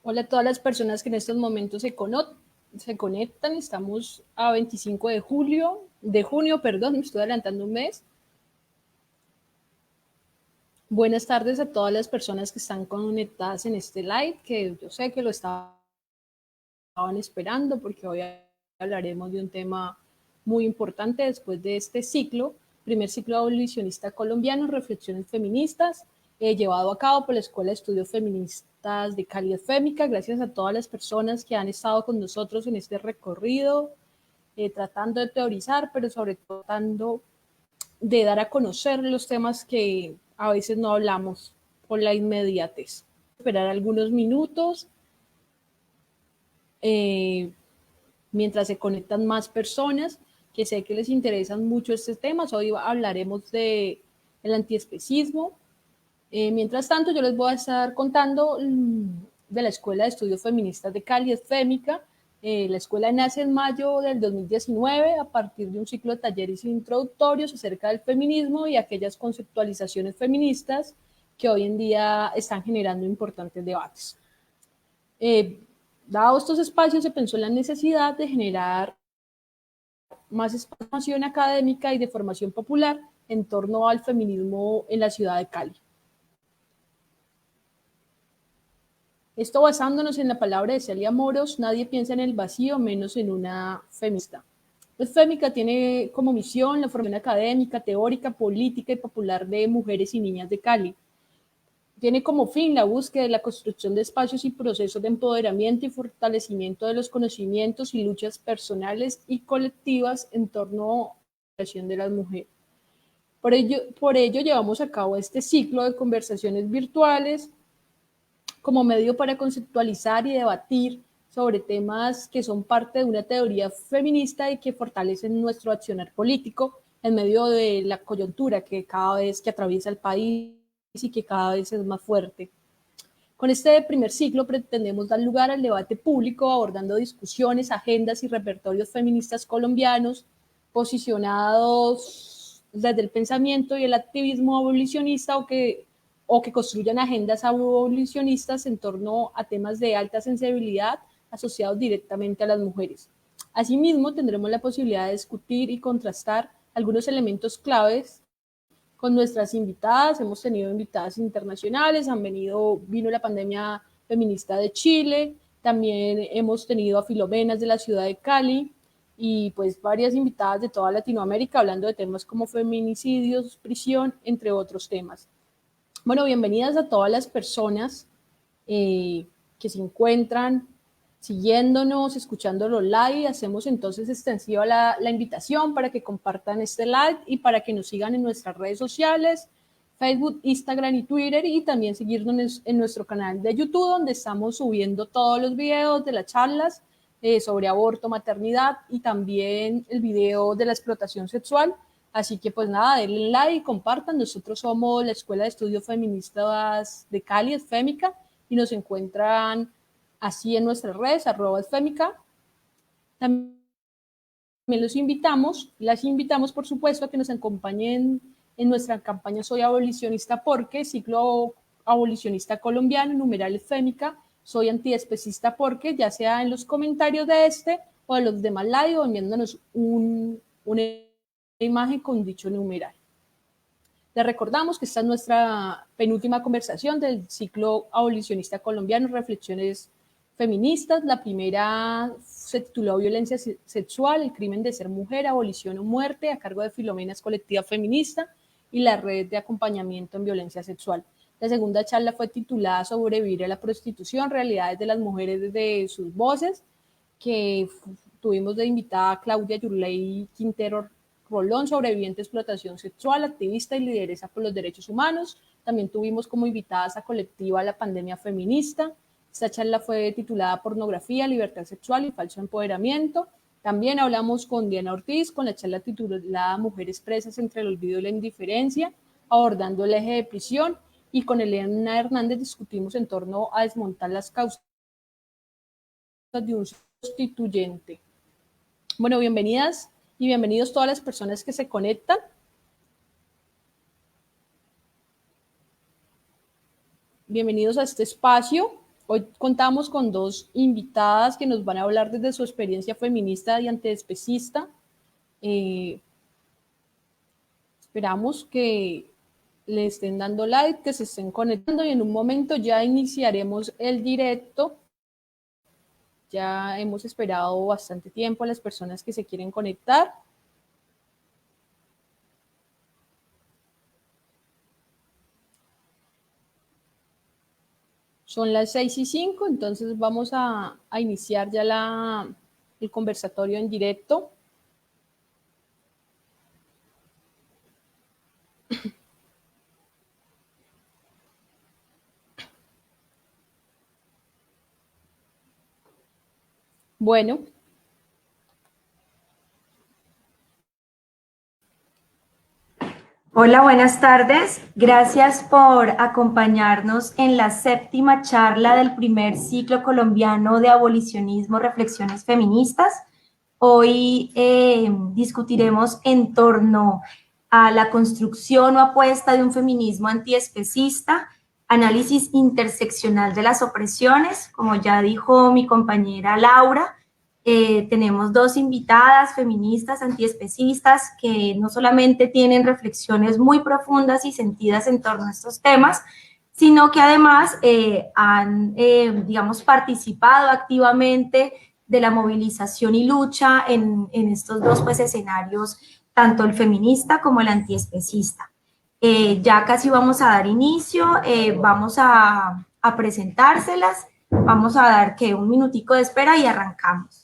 Hola a todas las personas que en estos momentos se conectan. Estamos a 25 de junio, perdón, me estoy adelantando un mes. Buenas tardes a todas las personas que están conectadas en este live, que yo sé que lo estaban esperando porque hoy hablaremos de un tema muy importante después de este ciclo, primer ciclo abolicionista colombiano, reflexiones feministas, llevado a cabo por la Escuela de Estudios Feministas de Cali FEMICA. Gracias a todas las personas que han estado con nosotros en este recorrido, tratando de teorizar, pero sobre todo tratando de dar a conocer los temas que a veces no hablamos por la inmediatez. Esperar algunos minutos mientras se conectan más personas que sé que les interesan mucho estos temas. Hoy hablaremos de el antiespecismo. Mientras tanto, yo les voy a estar contando de la Escuela de Estudios Feministas de Cali, FEMICA. La escuela nace en mayo del 2019 a partir de un ciclo de talleres introductorios acerca del feminismo y aquellas conceptualizaciones feministas que hoy en día están generando importantes debates. Dados estos espacios, se pensó en la necesidad de generar más expansión académica y de formación popular en torno al feminismo en la ciudad de Cali. Esto basándonos en la palabra de Celia Moros: nadie piensa en el vacío, menos en una feminista. Pues FEMICA tiene como misión la formación académica, teórica, política y popular de mujeres y niñas de Cali. Tiene como fin la búsqueda de la construcción de espacios y procesos de empoderamiento y fortalecimiento de los conocimientos y luchas personales y colectivas en torno a la educación de las mujeres. Por ello llevamos a cabo este ciclo de conversaciones virtuales como medio para conceptualizar y debatir sobre temas que son parte de una teoría feminista y que fortalecen nuestro accionar político en medio de la coyuntura que cada vez que atraviesa el país y que cada vez es más fuerte. Con este primer ciclo pretendemos dar lugar al debate público, abordando discusiones, agendas y repertorios feministas colombianos posicionados desde el pensamiento y el activismo abolicionista o que construyan agendas abolicionistas en torno a temas de alta sensibilidad asociados directamente a las mujeres. Asimismo, tendremos la posibilidad de discutir y contrastar algunos elementos claves con nuestras invitadas. Hemos tenido invitadas internacionales, vino la pandemia feminista de Chile, también hemos tenido a Filomenas de la ciudad de Cali y pues varias invitadas de toda Latinoamérica hablando de temas como feminicidios, prisión, entre otros temas. Bueno, bienvenidas a todas las personas que se encuentran siguiéndonos, escuchándolo live. Hacemos entonces extensiva la invitación para que compartan este live y para que nos sigan en nuestras redes sociales, Facebook, Instagram y Twitter, y también seguirnos en nuestro canal de YouTube, donde estamos subiendo todos los videos de las charlas sobre aborto, maternidad y también el video de la explotación sexual. Así que pues nada, denle like y compartan. Nosotros somos la Escuela de Estudios Feministas de Cali, FEMICA, y nos encuentran así en nuestras redes, @FEMICA. También las invitamos por supuesto a que nos acompañen en nuestra campaña Soy Abolicionista porque, ciclo abolicionista colombiano, numeral FEMICA, soy antiespecista porque, ya sea en los comentarios de este o de los demás live, o enviándonos una imagen con dicho numeral. Les recordamos que esta es nuestra penúltima conversación del ciclo abolicionista colombiano, reflexiones feministas. La primera se tituló Violencia sexual, el crimen de ser mujer, abolición o muerte, a cargo de Filomenas Colectiva Feminista y la red de acompañamiento en violencia sexual. La segunda charla fue titulada Sobrevivir a la prostitución, realidades de las mujeres desde sus voces, que tuvimos de invitada a Claudia Yurley Quintero Rolón, sobreviviente de explotación sexual, activista y lideresa por los derechos humanos. También tuvimos como invitadas a colectiva La Pandemia Feminista. Esta charla fue titulada Pornografía, Libertad Sexual y Falso Empoderamiento. También hablamos con Diana Ortiz, con la charla titulada Mujeres presas entre el olvido y la indiferencia, abordando el eje de prisión. Y con Elena Hernández discutimos en torno a desmontar las causas de un constituyente. Bueno, bienvenidas y bienvenidos todas las personas que se conectan. Bienvenidos a este espacio. Hoy contamos con dos invitadas que nos van a hablar desde su experiencia feminista y antiespecista. Esperamos que le estén dando like, que se estén conectando y en un momento ya iniciaremos el directo. Ya hemos esperado bastante tiempo a las personas que se quieren conectar. Son las 6:05, entonces vamos a iniciar ya el conversatorio en directo. Bueno. Hola, buenas tardes. Gracias por acompañarnos en la 7ª charla del primer ciclo colombiano de abolicionismo, reflexiones feministas. Hoy discutiremos en torno a la construcción o apuesta de un feminismo antiespecista, análisis interseccional de las opresiones, como ya dijo mi compañera Laura. Tenemos dos invitadas feministas antiespecistas que no solamente tienen reflexiones muy profundas y sentidas en torno a estos temas, sino que además han, digamos, participado activamente de la movilización y lucha en estos dos pues, escenarios, tanto el feminista como el antiespecista. Ya casi vamos a dar inicio, vamos a presentárselas, vamos a dar que un minutico de espera y arrancamos.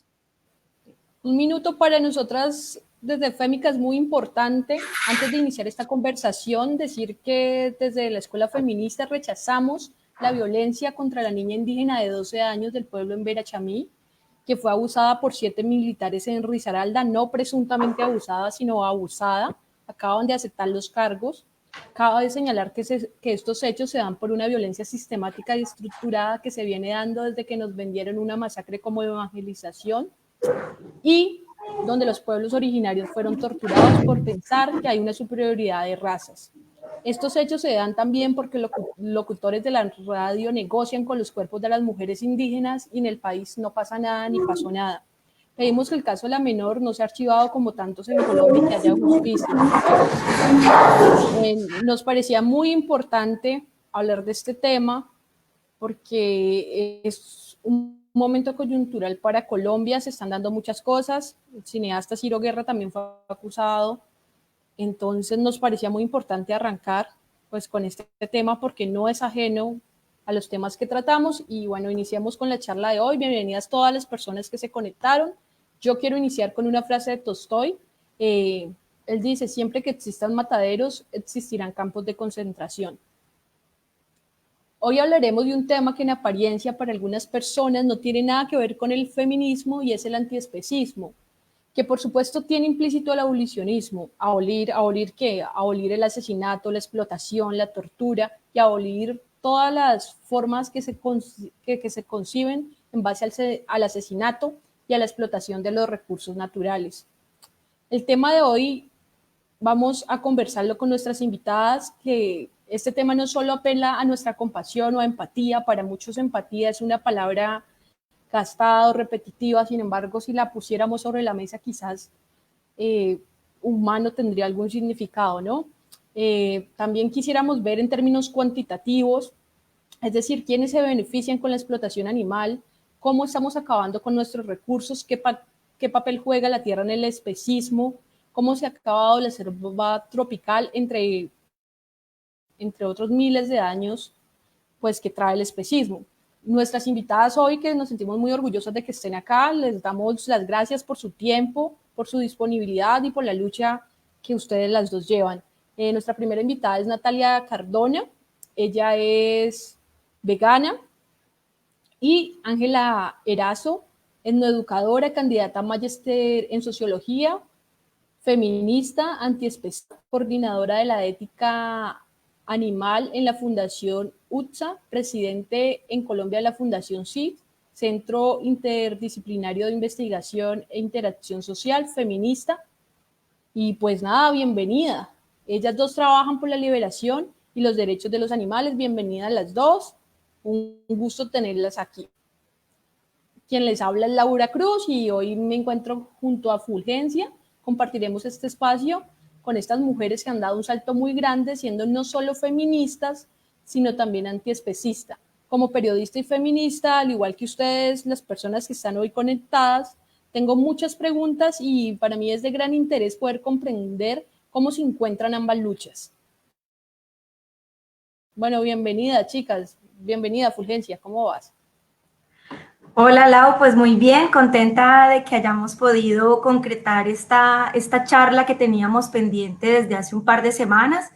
Un minuto para nosotras desde FEMICA es muy importante. Antes de iniciar esta conversación, decir que desde la Escuela Feminista rechazamos la violencia contra la niña indígena de 12 años del pueblo en Verachamí, que fue abusada por 7 militares en Risaralda, no presuntamente abusada, sino abusada. Acaban de aceptar los cargos. Cabe señalar que estos hechos se dan por una violencia sistemática y estructurada que se viene dando desde que nos vendieron una masacre como evangelización y donde los pueblos originarios fueron torturados por pensar que hay una superioridad de razas. Estos hechos se dan también porque locutores de la radio negocian con los cuerpos de las mujeres indígenas y en el país no pasa nada ni pasó nada. Pedimos que el caso de la menor no sea archivado como tantos en Colombia y que haya justicia. Nos parecía muy importante hablar de este tema porque es un momento coyuntural para Colombia, se están dando muchas cosas, el cineasta Ciro Guerra también fue acusado, entonces nos parecía muy importante arrancar pues con este tema porque no es ajeno a los temas que tratamos y bueno, iniciamos con la charla de hoy. Bienvenidas todas las personas que se conectaron. Yo quiero iniciar con una frase de Tolstói. Él dice, siempre que existan mataderos, existirán campos de concentración. Hoy hablaremos de un tema que en apariencia para algunas personas no tiene nada que ver con el feminismo y es el antiespecismo, que por supuesto tiene implícito el abolicionismo. ¿Abolir qué? Abolir el asesinato, la explotación, la tortura y abolir todas las formas que se conciben en base al asesinato y a la explotación de los recursos naturales. El tema de hoy vamos a conversarlo con nuestras invitadas, que este tema no solo apela a nuestra compasión o a empatía, para muchos empatía es una palabra gastada o repetitiva, sin embargo, si la pusiéramos sobre la mesa, quizás humano tendría algún significado, ¿no? También quisiéramos ver en términos cuantitativos, es decir, quiénes se benefician con la explotación animal, cómo estamos acabando con nuestros recursos, qué papel juega la tierra en el especismo, cómo se ha acabado la selva tropical, entre otros miles de años, pues que trae el especismo. Nuestras invitadas hoy, que nos sentimos muy orgullosas de que estén acá, les damos las gracias por su tiempo, por su disponibilidad y por la lucha que ustedes las dos llevan. Nuestra primera invitada es Natalia Cardona, ella es vegana, y Ángela Erazo, etnoeducadora, candidata a magíster en sociología, feminista, antiespecista, coordinadora de la ética animal en la Fundación UTSA, presidente en Colombia de la Fundación CID, Centro Interdisciplinario de Investigación e Interacción Social, feminista. Y pues nada, bienvenida. Ellas dos trabajan por la liberación y los derechos de los animales. Bienvenidas las dos. Un gusto tenerlas aquí. Quien les habla es Laura Cruz y hoy me encuentro junto a Fulgencia. Compartiremos este espacio con estas mujeres que han dado un salto muy grande, siendo no solo feministas, sino también antiespecistas. Como periodista y feminista, al igual que ustedes, las personas que están hoy conectadas, tengo muchas preguntas y para mí es de gran interés poder comprender cómo se encuentran ambas luchas. Bueno, bienvenida, chicas. Bienvenida, Fulgencia. ¿Cómo vas? Hola Lau, pues muy bien, contenta de que hayamos podido concretar esta charla que teníamos pendiente desde hace un par de semanas.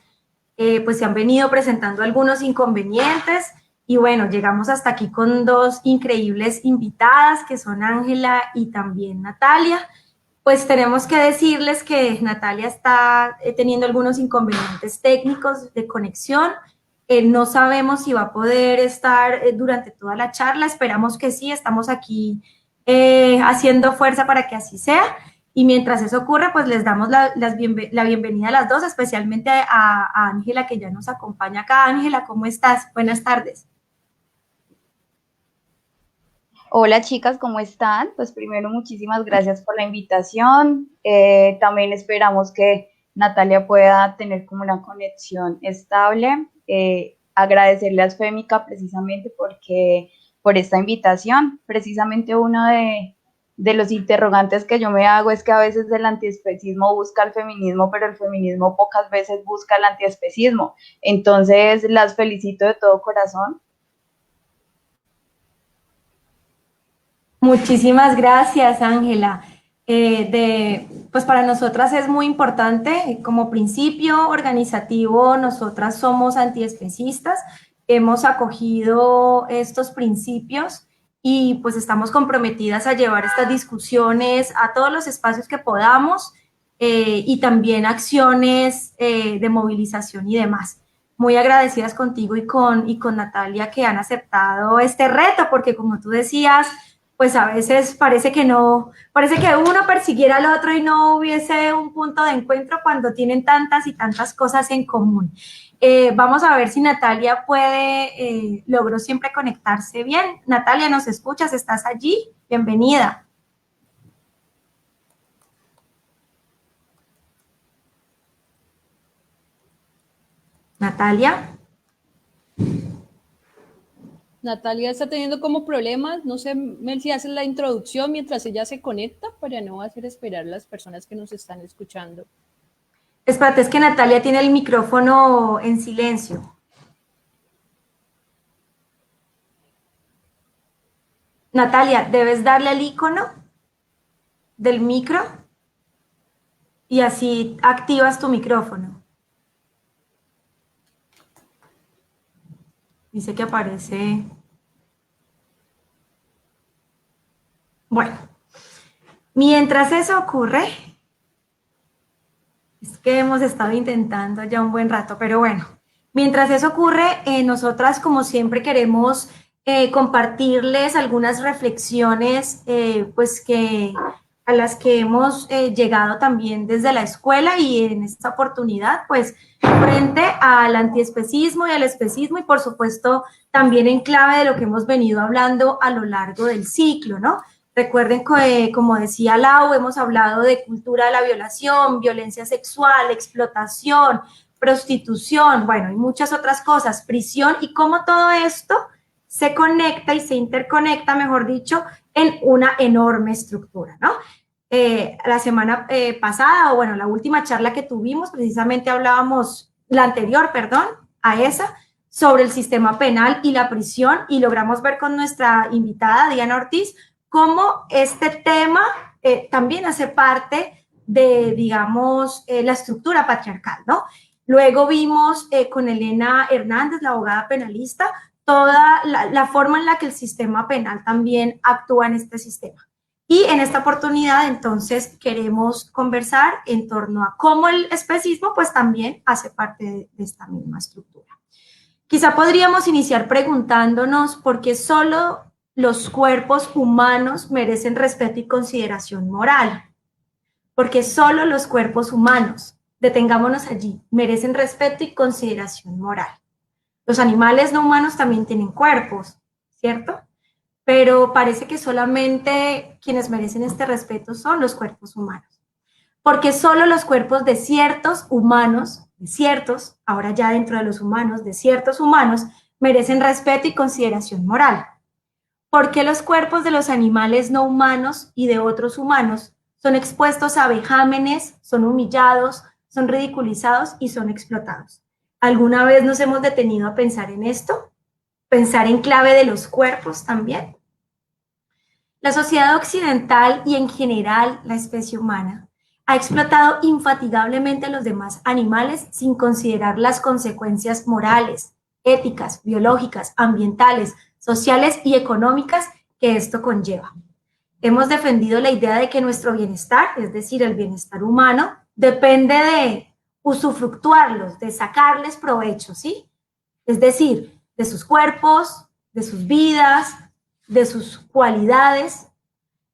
Pues se han venido presentando algunos inconvenientes y bueno, llegamos hasta aquí con dos increíbles invitadas que son Ángela y también Natalia. Pues tenemos que decirles que Natalia está teniendo algunos inconvenientes técnicos de conexión. No sabemos si va a poder estar durante toda la charla, esperamos que sí, estamos aquí haciendo fuerza para que así sea. Y mientras eso ocurre, pues les damos la bienvenida a las dos, especialmente a Ángela, que ya nos acompaña acá. Ángela, ¿cómo estás? Buenas tardes. Hola chicas, ¿cómo están? Pues primero muchísimas gracias por la invitación. También esperamos que Natalia pueda tener como una conexión estable. Agradecerle a Sfémica precisamente por esta invitación. Precisamente uno de los interrogantes que yo me hago es que a veces el antiespecismo busca el feminismo, pero el feminismo pocas veces busca el antiespecismo. Entonces las felicito de todo corazón. Muchísimas gracias, Ángela. Pues para nosotras es muy importante, como principio organizativo, nosotras somos antiespecistas, hemos acogido estos principios y pues estamos comprometidas a llevar estas discusiones a todos los espacios que podamos y también acciones de movilización y demás. Muy agradecidas contigo y con Natalia que han aceptado este reto, porque como tú decías, pues a veces parece que no, parece que uno persiguiera al otro y no hubiese un punto de encuentro cuando tienen tantas y tantas cosas en común. Vamos a ver si Natalia logró siempre conectarse bien. Natalia, ¿nos escuchas? ¿Estás allí? Bienvenida. Natalia. Natalia está teniendo como problemas, no sé, Mel, si haces la introducción mientras ella se conecta para no hacer esperar a las personas que nos están escuchando. Espérate, es que Natalia tiene el micrófono en silencio. Natalia, debes darle al icono del micro y así activas tu micrófono. Dice que aparece. Bueno, mientras eso ocurre, es que hemos estado intentando ya un buen rato, pero bueno, mientras eso ocurre, nosotras como siempre queremos compartirles algunas reflexiones pues a las que hemos llegado también desde la escuela y en esta oportunidad pues frente al antiespecismo y al especismo y por supuesto también en clave de lo que hemos venido hablando a lo largo del ciclo, ¿no? Recuerden que, como decía Lau, hemos hablado de cultura de la violación, violencia sexual, explotación, prostitución, bueno, y muchas otras cosas, prisión, y cómo todo esto se conecta y se interconecta, mejor dicho, en una enorme estructura, ¿no? La semana pasada, o bueno, la última charla que tuvimos, precisamente hablábamos, la anterior, perdón, a esa, sobre el sistema penal y la prisión, y logramos ver con nuestra invitada, Diana Ortiz, cómo este tema también hace parte de, digamos, la estructura patriarcal, ¿no? Luego vimos con Elena Hernández, la abogada penalista, toda la forma en la que el sistema penal también actúa en este sistema. Y en esta oportunidad, entonces, queremos conversar en torno a cómo el especismo, pues, también hace parte de esta misma estructura. Quizá podríamos iniciar preguntándonos por qué solo los cuerpos humanos merecen respeto y consideración moral. Porque solo los cuerpos humanos, detengámonos allí, merecen respeto y consideración moral. Los animales no humanos también tienen cuerpos, ¿cierto? Pero parece que solamente quienes merecen este respeto son los cuerpos humanos. Porque solo los cuerpos de ciertos humanos, ahora ya dentro de los humanos, de ciertos humanos, merecen respeto y consideración moral. Porque los cuerpos de los animales no humanos y de otros humanos son expuestos a vejámenes, son humillados, son ridiculizados y son explotados. ¿Alguna vez nos hemos detenido a pensar en esto? ¿Pensar en clave de los cuerpos también? La sociedad occidental y en general la especie humana ha explotado infatigablemente a los demás animales sin considerar las consecuencias morales, éticas, biológicas, ambientales, sociales y económicas que esto conlleva. Hemos defendido la idea de que nuestro bienestar, es decir, el bienestar humano, depende de usufructuarlos, de sacarles provecho, ¿sí? Es decir, de sus cuerpos, de sus vidas, de sus cualidades.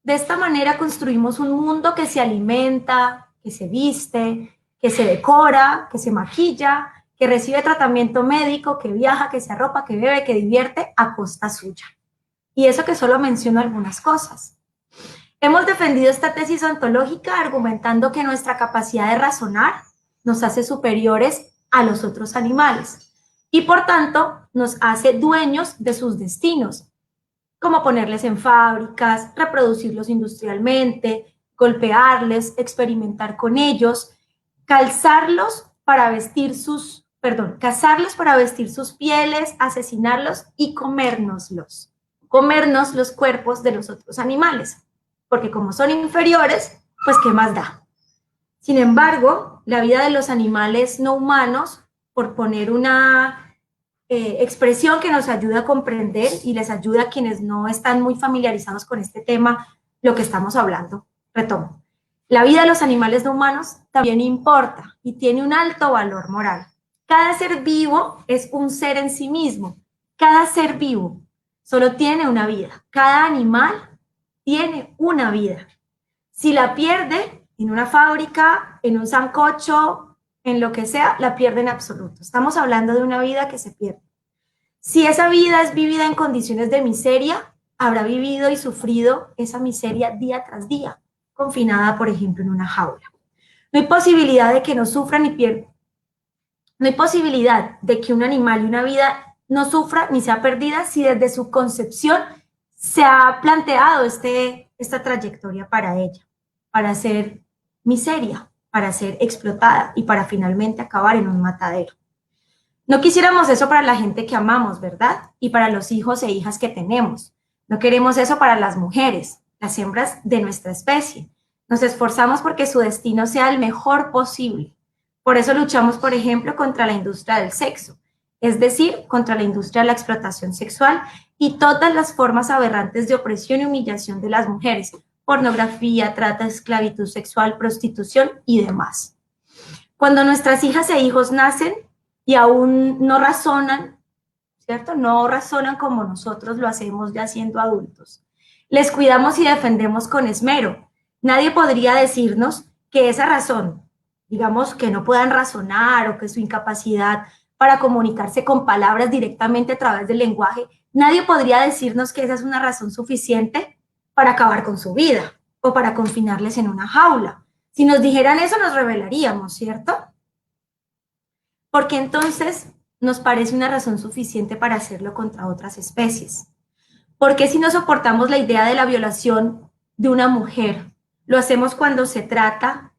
De esta manera construimos un mundo que se alimenta, que se viste, que se decora, que se maquilla, que recibe tratamiento médico, que viaja, que se arropa, que bebe, que divierte a costa suya. Y eso que solo menciono algunas cosas. Hemos defendido esta tesis ontológica argumentando que nuestra capacidad de razonar nos hace superiores a los otros animales y por tanto nos hace dueños de sus destinos, como ponerles en fábricas, reproducirlos industrialmente, golpearles, experimentar con ellos, cazarlos para vestir sus pieles, asesinarlos y comernos los cuerpos de los otros animales, porque como son inferiores, pues ¿qué más da? Sin embargo, la vida de los animales no humanos, por poner una expresión que nos ayuda a comprender y les ayuda a quienes no están muy familiarizados con este tema, lo que estamos hablando. Retomo. La vida de los animales no humanos también importa y tiene un alto valor moral. Cada ser vivo es un ser en sí mismo. Cada ser vivo solo tiene una vida. Cada animal tiene una vida. Si la pierde en una fábrica, en un sancocho, en lo que sea, la pierde en absoluto. Estamos hablando de una vida que se pierde. Si esa vida es vivida en condiciones de miseria, habrá vivido y sufrido esa miseria día tras día, confinada, por ejemplo, en una jaula. No hay posibilidad de que no sufra ni pierda. No hay posibilidad de que un animal y una vida no sufra ni sea perdida si desde su concepción se ha planteado esta trayectoria para ella, para ser miseria, para ser explotada y para finalmente acabar en un matadero. No quisiéramos eso para la gente que amamos, ¿verdad? Y para los hijos e hijas que tenemos. No queremos eso para las mujeres, las hembras de nuestra especie. Nos esforzamos porque su destino sea el mejor posible. Por eso luchamos, por ejemplo, contra la industria del sexo, es decir, contra la industria de la explotación sexual y todas las formas aberrantes de opresión y humillación de las mujeres, pornografía, trata, esclavitud sexual, prostitución y demás. Cuando nuestras hijas e hijos nacen y aún no razonan, ¿cierto? No razonan como nosotros lo hacemos ya siendo adultos. Les cuidamos y defendemos con esmero. Nadie podría decirnos que esa razón, digamos que no puedan razonar o que su incapacidad para comunicarse con palabras directamente a través del lenguaje, nadie podría decirnos que esa es una razón suficiente para acabar con su vida o para confinarles en una jaula. Si nos dijeran eso, nos rebelaríamos, ¿cierto? Porque entonces nos parece una razón suficiente para hacerlo contra otras especies. ¿Por qué si no soportamos la idea de la violación de una mujer, lo hacemos cuando se trata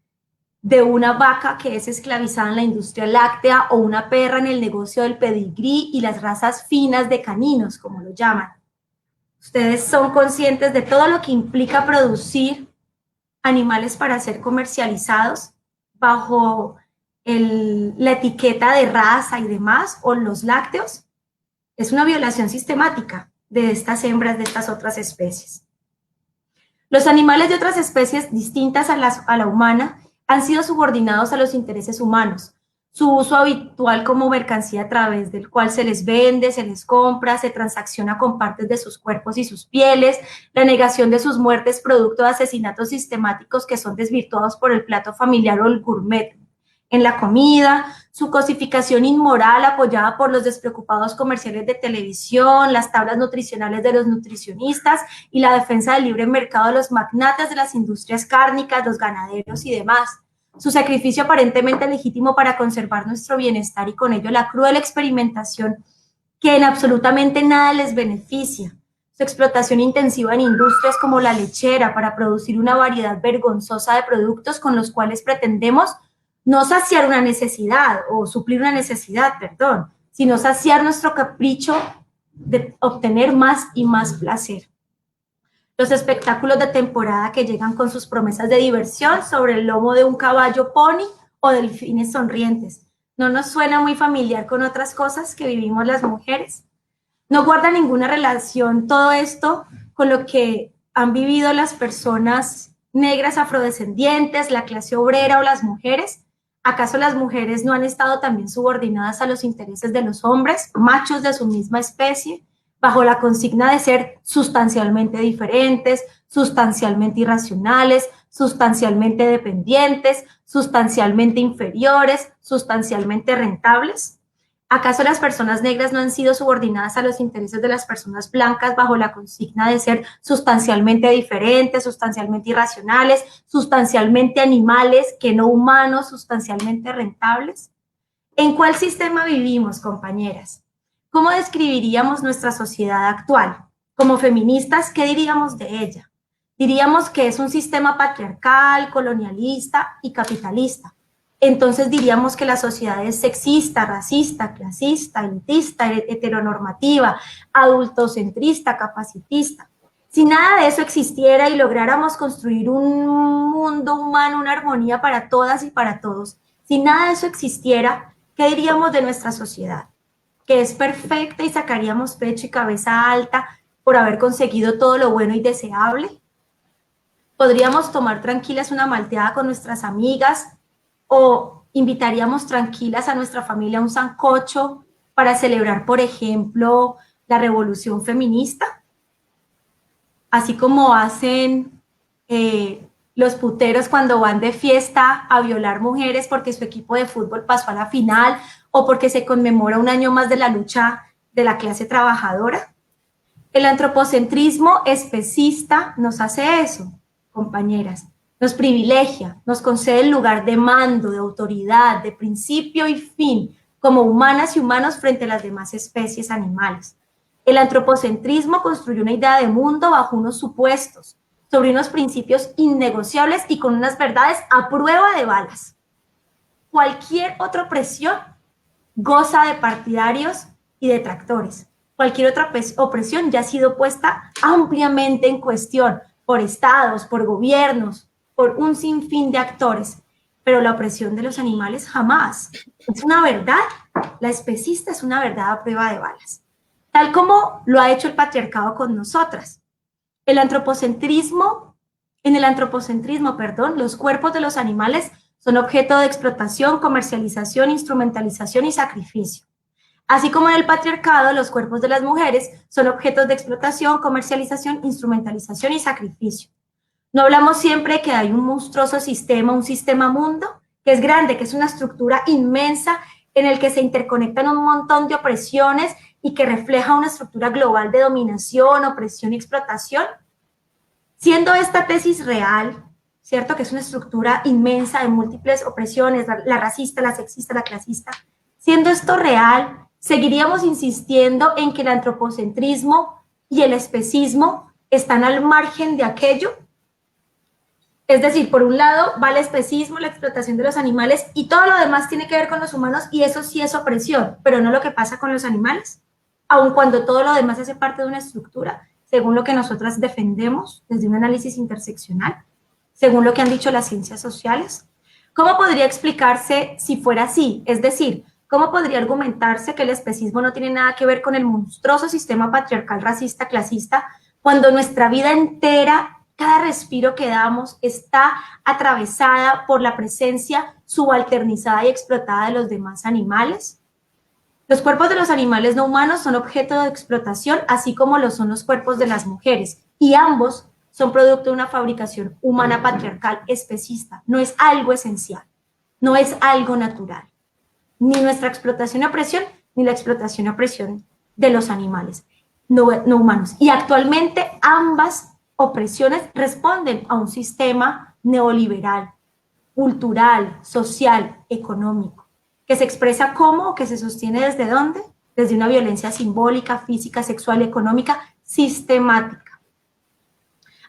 de una vaca que es esclavizada en la industria láctea o una perra en el negocio del pedigrí y las razas finas de caninos, como lo llaman? Ustedes son conscientes de todo lo que implica producir animales para ser comercializados bajo la etiqueta de raza y demás, o los lácteos. Es una violación sistemática de estas hembras de estas otras especies. Los animales de otras especies distintas a la humana han sido subordinados a los intereses humanos. Su uso habitual como mercancía a través del cual se les vende, se les compra, se transacciona con partes de sus cuerpos y sus pieles, la negación de sus muertes producto de asesinatos sistemáticos que son desvirtuados por el plato familiar o el gourmet en la comida, su cosificación inmoral apoyada por los despreocupados comerciales de televisión, las tablas nutricionales de los nutricionistas y la defensa del libre mercado de los magnates de las industrias cárnicas, los ganaderos y demás. Su sacrificio aparentemente legítimo para conservar nuestro bienestar y con ello la cruel experimentación que en absolutamente nada les beneficia. Su explotación intensiva en industrias como la lechera para producir una variedad vergonzosa de productos con los cuales pretendemos no saciar una necesidad o suplir una necesidad, perdón, sino saciar nuestro capricho de obtener más y más placer. Los espectáculos de temporada que llegan con sus promesas de diversión sobre el lomo de un caballo pony o delfines sonrientes. ¿No nos suena muy familiar con otras cosas que vivimos las mujeres? No guarda ninguna relación todo esto con lo que han vivido las personas negras afrodescendientes, la clase obrera o las mujeres. ¿Acaso las mujeres no han estado también subordinadas a los intereses de los hombres, machos de su misma especie, bajo la consigna de ser sustancialmente diferentes, sustancialmente irracionales, sustancialmente dependientes, sustancialmente inferiores, sustancialmente rentables? ¿Acaso las personas negras no han sido subordinadas a los intereses de las personas blancas bajo la consigna de ser sustancialmente diferentes, sustancialmente irracionales, sustancialmente animales, que no humanos, sustancialmente rentables? ¿En cuál sistema vivimos, compañeras? ¿Cómo describiríamos nuestra sociedad actual? Como feministas, ¿qué diríamos de ella? Diríamos que es un sistema patriarcal, colonialista y capitalista. Entonces diríamos que la sociedad es sexista, racista, clasista, elitista, heteronormativa, adultocentrista, capacitista. Si nada de eso existiera y lográramos construir un mundo humano, una armonía para todas y para todos, si nada de eso existiera, ¿qué diríamos de nuestra sociedad? Que es perfecta y sacaríamos pecho y cabeza alta por haber conseguido todo lo bueno y deseable. ¿Podríamos tomar tranquilas una malteada con nuestras amigas o invitaríamos tranquilas a nuestra familia a un sancocho para celebrar, por ejemplo, la revolución feminista? Así como hacen los puteros cuando van de fiesta a violar mujeres porque su equipo de fútbol pasó a la final o porque se conmemora un año más de la lucha de la clase trabajadora. El antropocentrismo especista nos hace eso, compañeras. Nos privilegia, nos concede el lugar de mando, de autoridad, de principio y fin, como humanas y humanos frente a las demás especies animales. El antropocentrismo construyó una idea de mundo bajo unos supuestos, sobre unos principios innegociables y con unas verdades a prueba de balas. Cualquier otra opresión goza de partidarios y detractores. Cualquier otra opresión ya ha sido puesta ampliamente en cuestión por estados, por gobiernos, por un sinfín de actores, pero la opresión de los animales jamás. Es una verdad, la especista es una verdad a prueba de balas, tal como lo ha hecho el patriarcado con nosotras. En el antropocentrismo, los cuerpos de los animales son objeto de explotación, comercialización, instrumentalización y sacrificio. Así como en el patriarcado, los cuerpos de las mujeres son objetos de explotación, comercialización, instrumentalización y sacrificio. No hablamos siempre que hay un monstruoso sistema, un sistema mundo, que es grande, que es una estructura inmensa en el que se interconectan un montón de opresiones y que refleja una estructura global de dominación, opresión y explotación. Siendo esta tesis real, ¿cierto? Que es una estructura inmensa de múltiples opresiones, la racista, la sexista, la clasista. Siendo esto real, seguiríamos insistiendo en que el antropocentrismo y el especismo están al margen de aquello. Es decir, por un lado va el especismo, la explotación de los animales y todo lo demás tiene que ver con los humanos y eso sí es opresión, pero no lo que pasa con los animales, aun cuando todo lo demás hace parte de una estructura, según lo que nosotras defendemos desde un análisis interseccional, según lo que han dicho las ciencias sociales. ¿Cómo podría explicarse si fuera así? Es decir, ¿cómo podría argumentarse que el especismo no tiene nada que ver con el monstruoso sistema patriarcal, racista, clasista, cuando nuestra vida entera, cada respiro que damos, está atravesada por la presencia subalternizada y explotada de los demás animales? Los cuerpos de los animales no humanos son objeto de explotación, así como lo son los cuerpos de las mujeres, y ambos son producto de una fabricación humana patriarcal especista. No es algo esencial, no es algo natural. ni nuestra explotación y opresión, ni la explotación y opresión de los animales no humanos. Y actualmente ambas opresiones responden a un sistema neoliberal, cultural, social, económico, que se expresa como o que se sostiene desde dónde, desde una violencia simbólica, física, sexual y económica sistemática.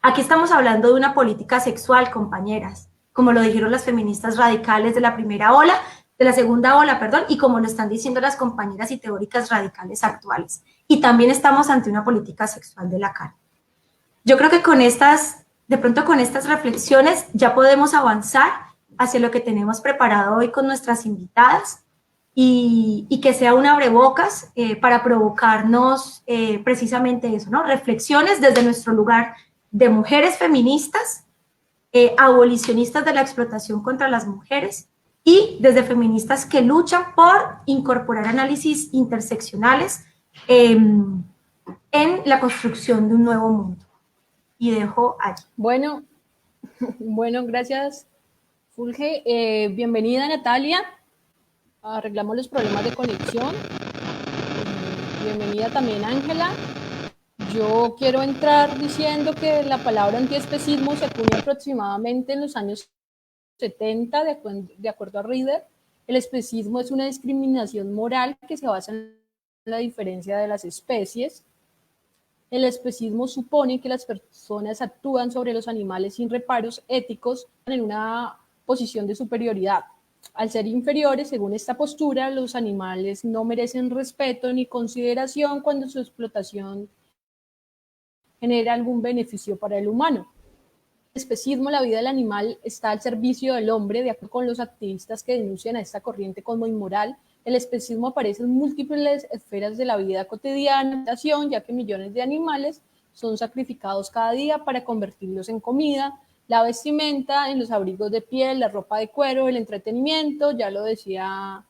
Aquí estamos hablando de una política sexual, compañeras, como lo dijeron las feministas radicales de la primera ola, de la segunda ola, perdón, y como lo están diciendo las compañeras y teóricas radicales actuales. Y también estamos ante una política sexual de la carne. Yo creo que con estas, de pronto con estas reflexiones ya podemos avanzar hacia lo que tenemos preparado hoy con nuestras invitadas y que sea un abrebocas para provocarnos precisamente eso, ¿no? Reflexiones desde nuestro lugar de mujeres feministas, abolicionistas de la explotación contra las mujeres y desde feministas que luchan por incorporar análisis interseccionales en la construcción de un nuevo mundo. Y dejo allí. Bueno, gracias, Fulge. Bienvenida, Natalia. Arreglamos los problemas de conexión. Bienvenida también, Ángela. Yo quiero entrar diciendo que la palabra antiespecismo se acuña aproximadamente en los años 70, de acuerdo a Reader. El especismo es una discriminación moral que se basa en la diferencia de las especies. El especismo supone que las personas actúan sobre los animales sin reparos éticos en una posición de superioridad. Al ser inferiores, según esta postura, los animales no merecen respeto ni consideración cuando su explotación genera algún beneficio para el humano. El especismo, la vida del animal, está al servicio del hombre, de acuerdo con los activistas que denuncian a esta corriente como inmoral. El especismo aparece en múltiples esferas de la vida cotidiana, ya que millones de animales son sacrificados cada día para convertirlos en comida, la vestimenta, en los abrigos de piel, la ropa de cuero, el entretenimiento, ya lo decía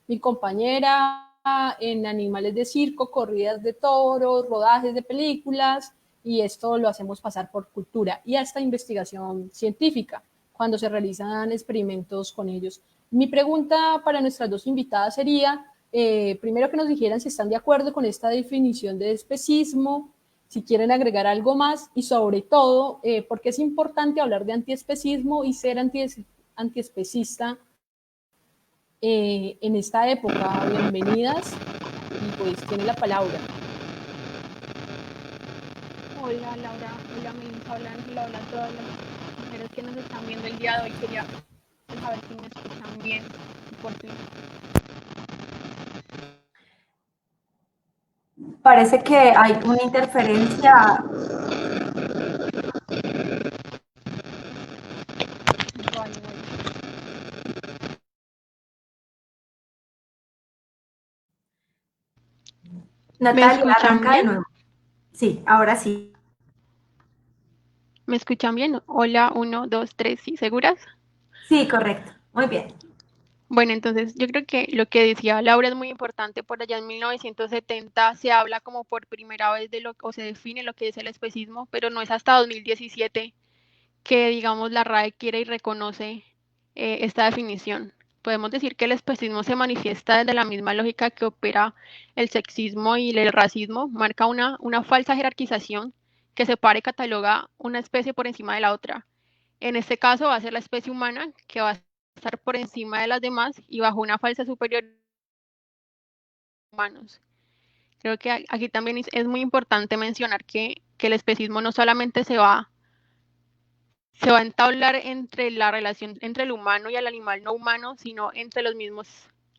mi compañera, en animales de circo, corridas de toros, rodajes de películas, y esto lo hacemos pasar por cultura y hasta investigación científica cuando se realizan experimentos con ellos. Mi pregunta para nuestras dos invitadas sería, primero que nos dijeran si están de acuerdo con esta definición de especismo, si quieren agregar algo más y sobre todo, por qué es importante hablar de antiespecismo y ser antiespecista en esta época. Bienvenidas y pues tiene la palabra. Hola Laura, hola Minsa, hola Ángela, hola a todas las mujeres que nos están viendo el día de hoy. Quería saber si me escuchan bien, por fin. Parece que hay una interferencia. Vale. Natalia, arranca de nuevo. Sí, ahora sí. ¿Me escuchan bien? Hola, 1, 2, 3, ¿sí? ¿Seguras? Sí, correcto. Muy bien. Bueno, entonces yo creo que lo que decía Laura es muy importante. Por allá en 1970 se habla como por primera vez o se define lo que es el especismo, pero no es hasta 2017 que, digamos, la RAE quiere y reconoce esta definición. Podemos decir que el especismo se manifiesta desde la misma lógica que opera el sexismo y el racismo, marca una falsa jerarquización que separa y cataloga una especie por encima de la otra. En este caso va a ser la especie humana, que va a estar por encima de las demás y bajo una falsa superioridad de humanos. Creo que aquí también es muy importante mencionar que el especismo no solamente se va a entablar entre la relación entre el humano y el animal no humano, sino entre los mismos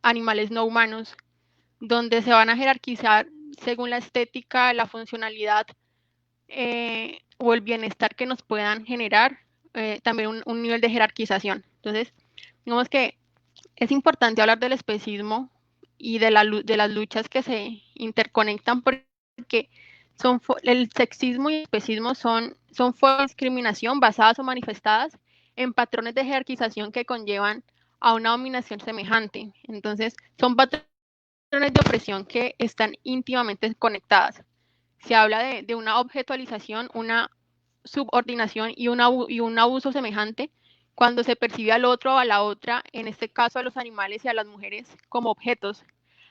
animales no humanos, donde se van a jerarquizar según la estética, la funcionalidad o el bienestar que nos puedan generar, también un nivel de jerarquización. Entonces, digamos que es importante hablar del especismo y de las luchas que se interconectan, porque el sexismo y el especismo son formas de discriminación basadas o manifestadas en patrones de jerarquización que conllevan a una dominación semejante. Entonces, son patrones de opresión que están íntimamente conectadas. Se habla de una objetualización, una subordinación y un abuso semejante cuando se percibe al otro o a la otra, en este caso a los animales y a las mujeres, como objetos.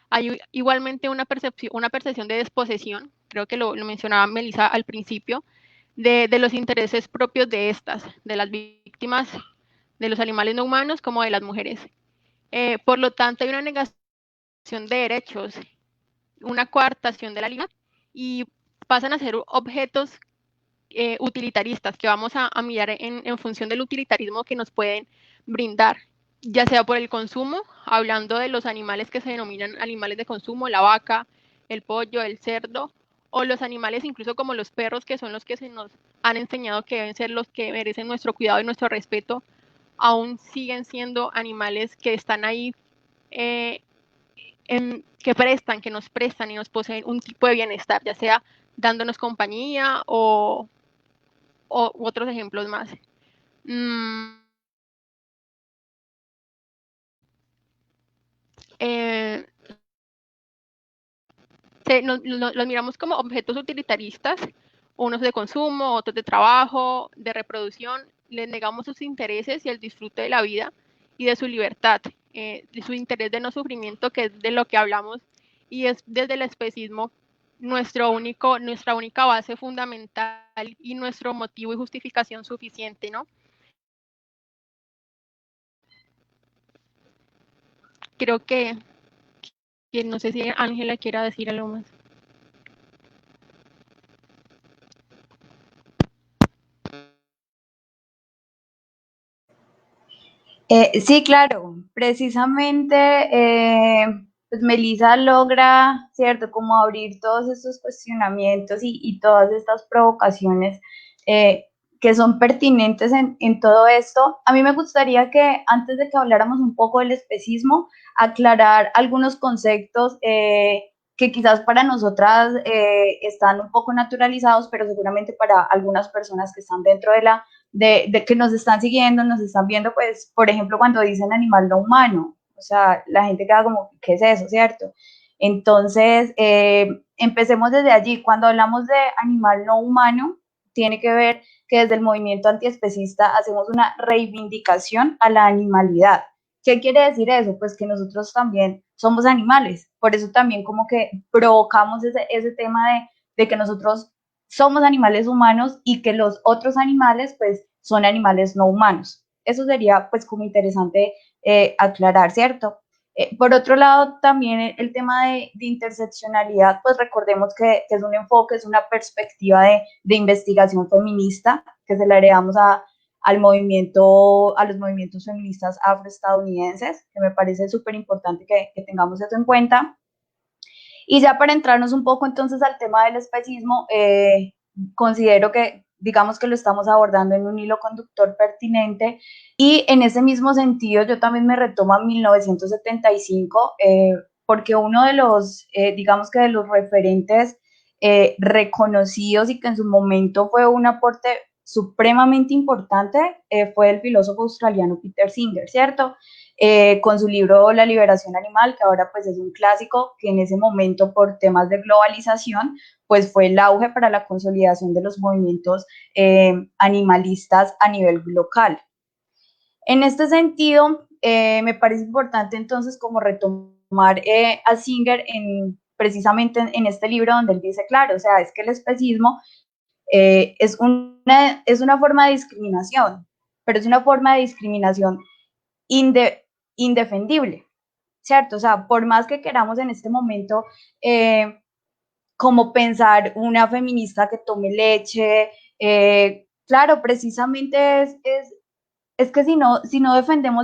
Hay igualmente una percepción de desposesión, creo que lo mencionaba Melissa al principio, de los intereses propios de estas, de las víctimas, de los animales no humanos como de las mujeres. Por lo tanto, hay una negación de derechos, una coartación de la libertad y pasan a ser objetos utilitaristas que vamos a mirar en función del utilitarismo que nos pueden brindar, ya sea por el consumo, hablando de los animales que se denominan animales de consumo, la vaca, el pollo, el cerdo, o los animales incluso como los perros, que son los que se nos han enseñado que deben ser los que merecen nuestro cuidado y nuestro respeto, aún siguen siendo animales que están ahí, que nos prestan y nos poseen un tipo de bienestar, ya sea dándonos compañía o otros ejemplos más. Los miramos como objetos utilitaristas, unos de consumo, otros de trabajo, de reproducción. Les negamos sus intereses y el disfrute de la vida y de su libertad, de su interés de no sufrimiento, que es de lo que hablamos, y es desde el especismo nuestra única base fundamental y nuestro motivo y justificación suficiente, ¿no? Creo que no sé si Ángela quiera decir algo más. Sí, claro, precisamente pues Melissa logra, ¿cierto?, como abrir todos estos cuestionamientos y todas estas provocaciones que son pertinentes en todo esto. A mí me gustaría que antes de que habláramos un poco del especismo, aclarar algunos conceptos que quizás para nosotras están un poco naturalizados, pero seguramente para algunas personas que están dentro de que nos están siguiendo, nos están viendo, pues, por ejemplo, cuando dicen animal no humano, o sea, la gente queda como, ¿qué es eso, cierto? Entonces, empecemos desde allí. Cuando hablamos de animal no humano, tiene que ver que desde el movimiento antiespecista hacemos una reivindicación a la animalidad. ¿Qué quiere decir eso? Pues que nosotros también somos animales, por eso también como que provocamos ese tema de que nosotros somos animales humanos y que los otros animales pues son animales no humanos. Eso sería pues como interesante aclarar, ¿cierto? Por otro lado, también el tema de interseccionalidad, pues recordemos que es un enfoque, es una perspectiva de investigación feminista que se le heredamos a los movimientos feministas afroestadounidenses, que me parece súper importante que tengamos eso en cuenta. Y ya para entrarnos un poco entonces al tema del especismo, considero que digamos que lo estamos abordando en un hilo conductor pertinente y en ese mismo sentido yo también me retomo a 1975 porque uno de los, digamos que de los referentes reconocidos y que en su momento fue un aporte supremamente importante fue el filósofo australiano Peter Singer, ¿cierto? Con su libro La liberación animal, que ahora pues es un clásico, que en ese momento por temas de globalización pues fue el auge para la consolidación de los movimientos animalistas a nivel local. En este sentido, me parece importante entonces como retomar a Singer precisamente en este libro donde él dice, claro, o sea, es que el especismo es una forma de discriminación, pero es una forma de discriminación indefendible, ¿cierto? O sea, por más que queramos en este momento como pensar una feminista que tome leche, claro, precisamente es que si no defendemos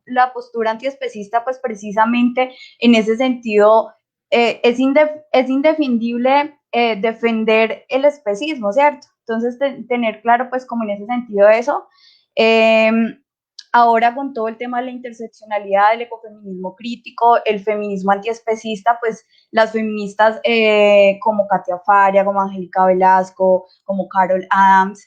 la postura antiespecista, pues precisamente en ese sentido es indefendible defender el especismo, ¿cierto? Entonces, tener claro, pues como en ese sentido eso. Ahora con todo el tema de la interseccionalidad, del ecofeminismo crítico, el feminismo antiespecista, pues las feministas como Katia Faria, como Angélica Velasco, como Carol Adams,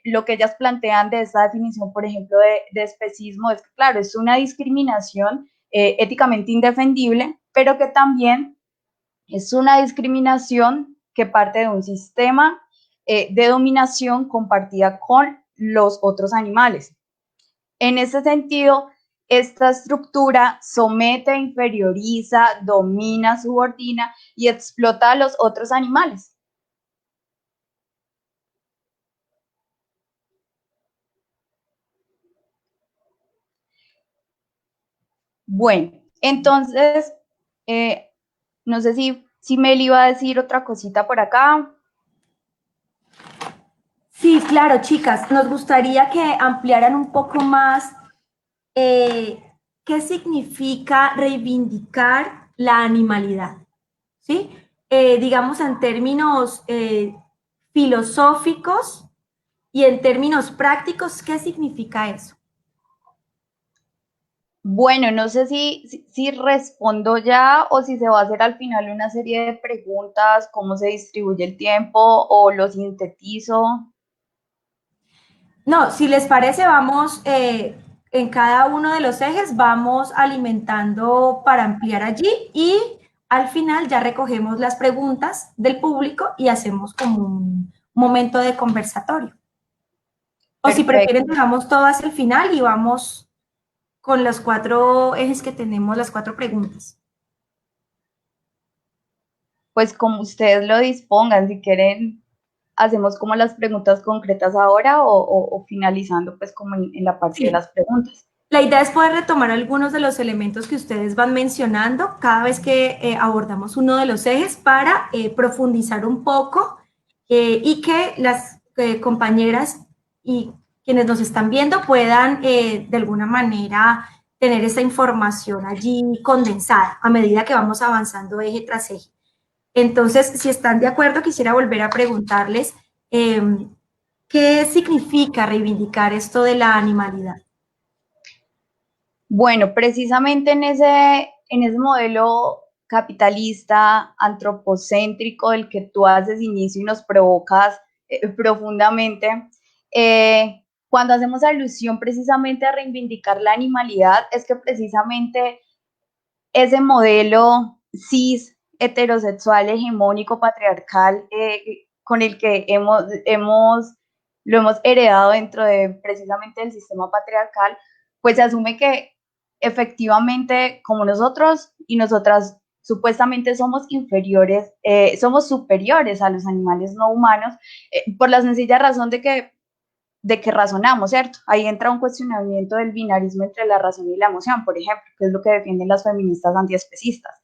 lo que ellas plantean de esta definición, por ejemplo, de especismo, es que, claro, es una discriminación éticamente indefendible, pero que también es una discriminación que parte de un sistema de dominación compartida con los otros animales. En ese sentido, esta estructura somete, inferioriza, domina, subordina y explota a los otros animales. Bueno, entonces, no sé si Meli iba a decir otra cosita por acá. Sí, claro, chicas, nos gustaría que ampliaran un poco más qué significa reivindicar la animalidad, ¿sí? Digamos en términos filosóficos y en términos prácticos, ¿qué significa eso? Bueno, no sé si respondo ya o si se va a hacer al final una serie de preguntas, cómo se distribuye el tiempo o lo sintetizo. No, si les parece, vamos en cada uno de los ejes, vamos alimentando para ampliar allí y al final ya recogemos las preguntas del público y hacemos como un momento de conversatorio. O si prefieren, Perfecto. dejamos todo hacia el final y vamos con los 4 ejes que tenemos, las 4 preguntas. Pues como ustedes lo dispongan, si quieren, hacemos como las preguntas concretas ahora o finalizando pues como en la parte de Sí. las preguntas. La idea es poder retomar algunos de los elementos que ustedes van mencionando cada vez que abordamos uno de los ejes para profundizar un poco y que las compañeras y quienes nos están viendo puedan de alguna manera tener esa información allí condensada a medida que vamos avanzando eje tras eje. Entonces, si están de acuerdo, quisiera volver a preguntarles ¿qué significa reivindicar esto de la animalidad? Bueno, precisamente en ese modelo capitalista, antropocéntrico, del que tú haces inicio y nos provocas profundamente, cuando hacemos alusión precisamente a reivindicar la animalidad, es que precisamente ese modelo cis, heterosexual, hegemónico, patriarcal, con el que lo hemos heredado dentro de precisamente el sistema patriarcal, pues se asume que efectivamente como nosotros y nosotras supuestamente somos inferiores, somos superiores a los animales no humanos, por la sencilla razón de que razonamos, ¿cierto? Ahí entra un cuestionamiento del binarismo entre la razón y la emoción, por ejemplo, que es lo que defienden las feministas antiespecistas.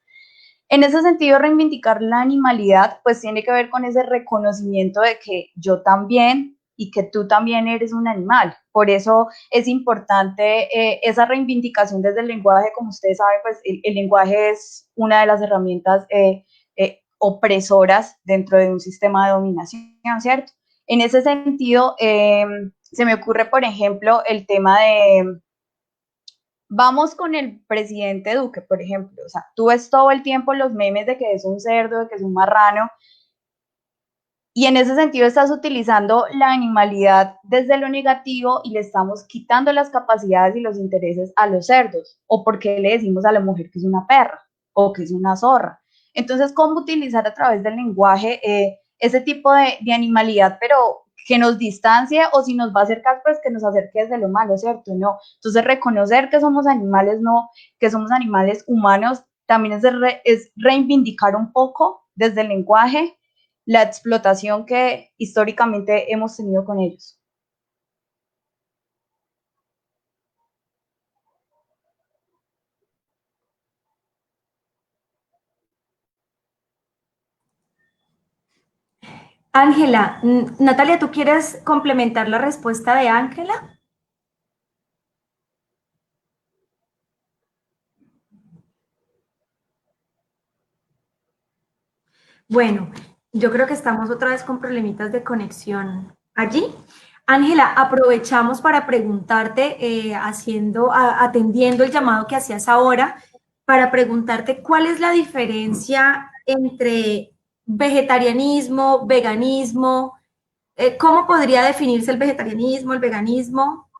En ese sentido, reivindicar la animalidad, pues tiene que ver con ese reconocimiento de que yo también y que tú también eres un animal. Por eso es importante esa reivindicación desde el lenguaje. Como ustedes saben, pues el lenguaje es una de las herramientas opresoras dentro de un sistema de dominación, ¿cierto? En ese sentido, se me ocurre, por ejemplo, el tema de, vamos con el presidente Duque, por ejemplo, o sea, tú ves todo el tiempo los memes de que es un cerdo, de que es un marrano, y en ese sentido estás utilizando la animalidad desde lo negativo y le estamos quitando las capacidades y los intereses a los cerdos, o porque le decimos a la mujer que es una perra o que es una zorra. Entonces, ¿cómo utilizar a través del lenguaje ese tipo de animalidad, pero que nos distancie, o si nos va a acercar, pues que nos acerque desde lo malo, ¿cierto? No. Entonces, reconocer que somos animales, no, que somos animales humanos, también es reivindicar un poco desde el lenguaje la explotación que históricamente hemos tenido con ellos. Ángela, Natalia, ¿tú quieres complementar la respuesta de Ángela? Bueno, yo creo que estamos otra vez con problemitas de conexión allí. Ángela, aprovechamos para preguntarte, atendiendo el llamado que hacías ahora, para preguntarte cuál es la diferencia entre vegetarianismo, veganismo, cómo podría definirse el vegetarianismo, el veganismo,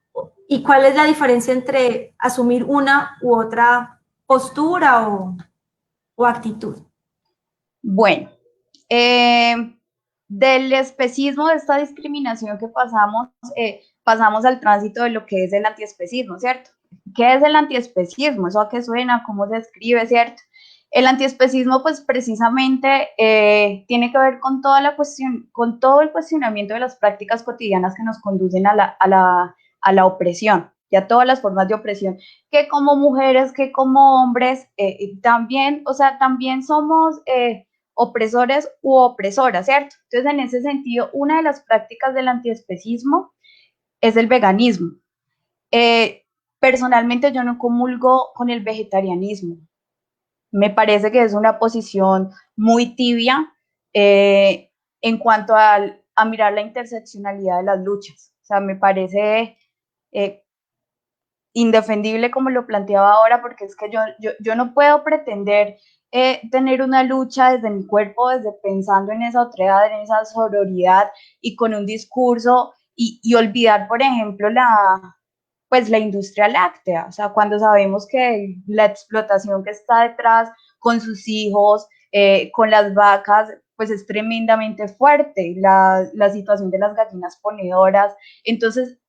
y cuál es la diferencia entre asumir una u otra postura o actitud. Bueno, del especismo, de esta discriminación que pasamos al tránsito de lo que es el antiespecismo, ¿cierto? ¿Qué es el antiespecismo? ¿Eso a qué suena? ¿Cómo se escribe, cierto? El antiespecismo, pues precisamente tiene que ver con toda la cuestión, con todo el cuestionamiento de las prácticas cotidianas que nos conducen a la opresión, y a todas las formas de opresión, que como mujeres, que como hombres, también, o sea, también somos opresores u opresoras, ¿cierto? Entonces, en ese sentido, una de las prácticas del antiespecismo es el veganismo. Eh, Personalmente, yo no comulgo con el vegetarianismo. Me parece que es una posición muy tibia en cuanto a mirar la interseccionalidad de las luchas. O sea, me parece indefendible como lo planteaba ahora, porque es que yo no puedo pretender tener una lucha desde mi cuerpo, desde pensando en esa otredad, en esa sororidad y con un discurso y olvidar, por ejemplo, pues la industria láctea, o sea, cuando sabemos que la explotación que está detrás con sus hijos, con las vacas, pues es tremendamente fuerte, la situación de las gallinas ponedoras. Entonces,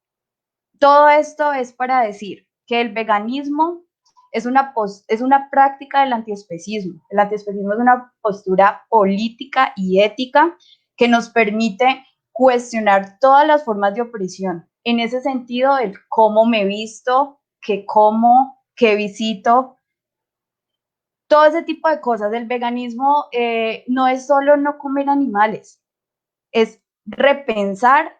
todo esto es para decir que el veganismo es una práctica del antiespecismo. El antiespecismo es una postura política y ética que nos permite cuestionar todas las formas de opresión. En ese sentido, el cómo me visto, qué como, qué visito, todo ese tipo de cosas. El veganismo no es solo no comer animales, es repensar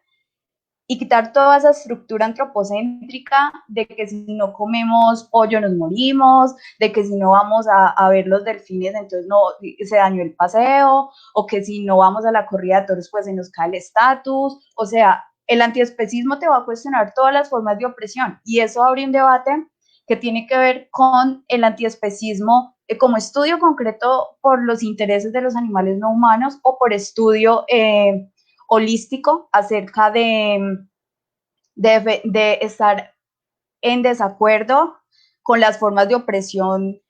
y quitar toda esa estructura antropocéntrica de que si no comemos pollo nos morimos, de que si no vamos a ver los delfines entonces no se dañó el paseo, o que si no vamos a la corrida de toros pues se nos cae el estatus. O sea, el antiespecismo te va a cuestionar todas las formas de opresión, y eso abre un debate que tiene que ver con el antiespecismo como estudio concreto por los intereses de los animales no humanos, o por estudio holístico acerca de estar en desacuerdo con las formas de opresión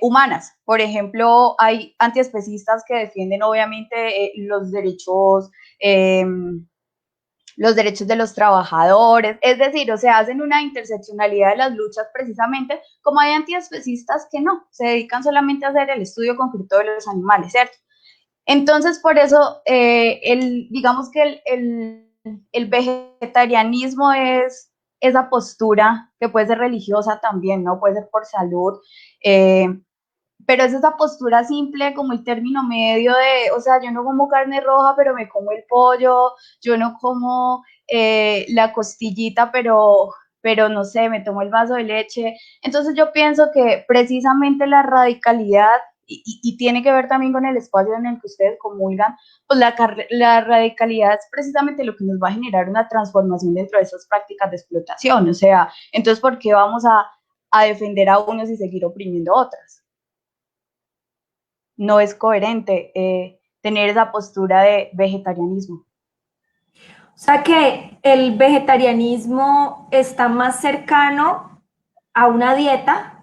humanas. Por ejemplo, hay antiespecistas que defienden obviamente eh, los derechos de los trabajadores, es decir, o sea, hacen una interseccionalidad de las luchas precisamente, como hay antiespecistas que no, se dedican solamente a hacer el estudio concreto de los animales, ¿cierto? Entonces, por eso, digamos que el vegetarianismo es esa postura que puede ser religiosa también, ¿no? Puede ser por salud, eh, pero es esa postura simple, como el término medio de, o sea, yo no como carne roja, pero me como el pollo, yo no como la costillita, pero no sé, me tomo el vaso de leche. Entonces yo pienso que precisamente la radicalidad, y tiene que ver también con el espacio en el que ustedes comulgan, pues la radicalidad es precisamente lo que nos va a generar una transformación dentro de esas prácticas de explotación. O sea, entonces, ¿por qué vamos a defender a unos y seguir oprimiendo a otras? No es coherente tener esa postura de vegetarianismo. O sea que el vegetarianismo está más cercano a una dieta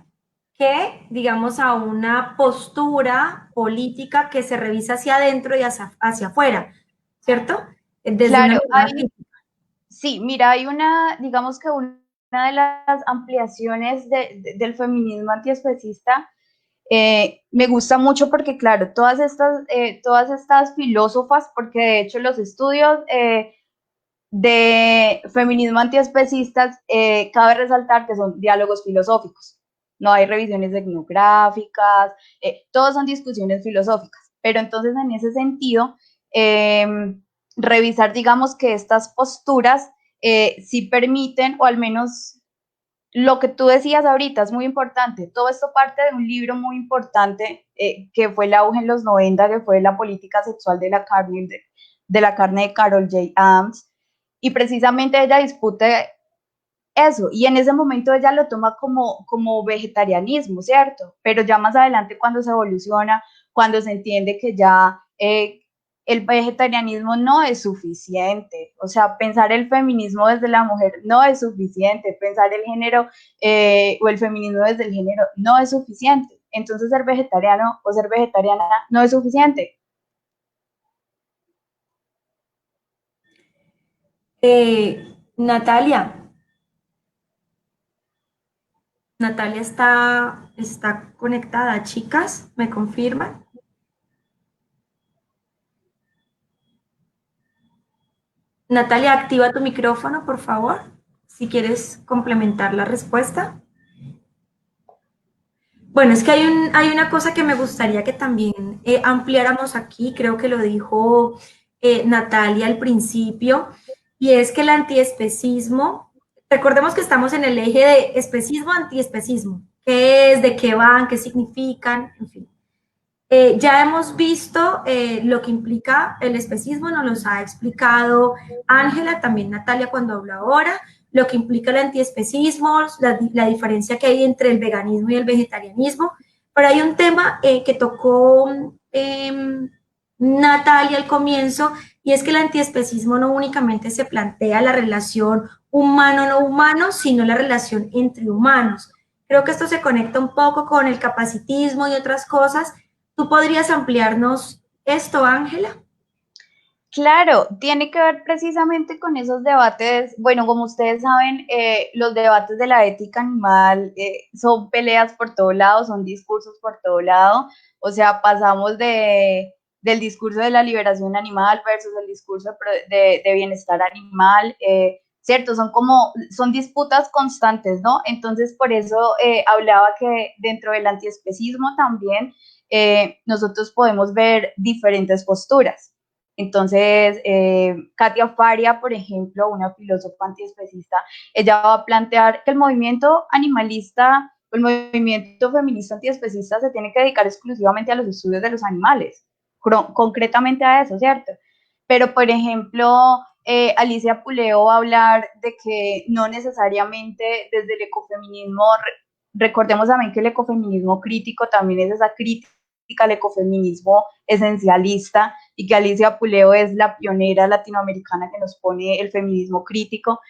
que, digamos, a una postura política que se revisa hacia adentro y hacia afuera, ¿cierto? Desde una Claro, mirada crítica. sí, mira, hay digamos que una de las ampliaciones del feminismo antiespecista me gusta mucho porque, claro, todas estas filósofas, porque de hecho los estudios de feminismo antiespecistas, cabe resaltar que son diálogos filosóficos, no hay revisiones etnográficas, todos son discusiones filosóficas, pero entonces en ese sentido, revisar, digamos que estas posturas sí permiten, o al menos lo que tú decías ahorita es muy importante. Todo esto parte de un libro muy importante que fue el auge en los 90, que fue La política sexual de la carne de Carol J. Adams. Y precisamente ella discute eso. Y en ese momento ella lo toma como vegetarianismo, ¿cierto? Pero ya más adelante, cuando se evoluciona, cuando se entiende que ya el vegetarianismo no es suficiente, o sea, pensar el feminismo desde la mujer no es suficiente, pensar el género o el feminismo desde el género no es suficiente. Entonces, ser vegetariano o ser vegetariana no es suficiente. Natalia, Natalia está conectada, chicas, ¿me confirman? Natalia, activa tu micrófono, por favor, si quieres complementar la respuesta. Bueno, es que hay una cosa que me gustaría que también ampliáramos aquí, creo que lo dijo Natalia al principio, y es que el antiespecismo, recordemos que estamos en el eje de especismo, antiespecismo, qué es, de qué van, qué significan, en fin. Ya hemos visto lo que implica el especismo, nos los ha explicado Ángela, también Natalia cuando habló ahora, lo que implica el antiespecismo, la diferencia que hay entre el veganismo y el vegetarianismo, pero hay un tema que tocó Natalia al comienzo, y es que el antiespecismo no únicamente se plantea la relación humano-no humano, sino la relación entre humanos. Creo que esto se conecta un poco con el capacitismo y otras cosas. ¿Tú podrías ampliarnos esto, Ángela? Claro, tiene que ver precisamente con esos debates. Bueno, como ustedes saben, los debates de la ética animal son peleas por todo lado, son discursos por todo lado. O sea, pasamos del discurso de la liberación animal versus el discurso de bienestar animal, ¿cierto? Son disputas constantes, ¿no? Entonces, por eso hablaba que dentro del antiespecismo también nosotros podemos ver diferentes posturas. Entonces, Katia Faria, por ejemplo, una filósofa antiespecista, ella va a plantear que el movimiento animalista, el movimiento feminista antiespecista se tiene que dedicar exclusivamente a los estudios de los animales, concretamente a eso, ¿cierto? Pero, por ejemplo, Alicia Puleo va a hablar de que no necesariamente desde el ecofeminismo, recordemos también que el ecofeminismo crítico también es esa crítica al ecofeminismo esencialista, y que Alicia Puleo es la pionera latinoamericana que nos pone el feminismo crítico.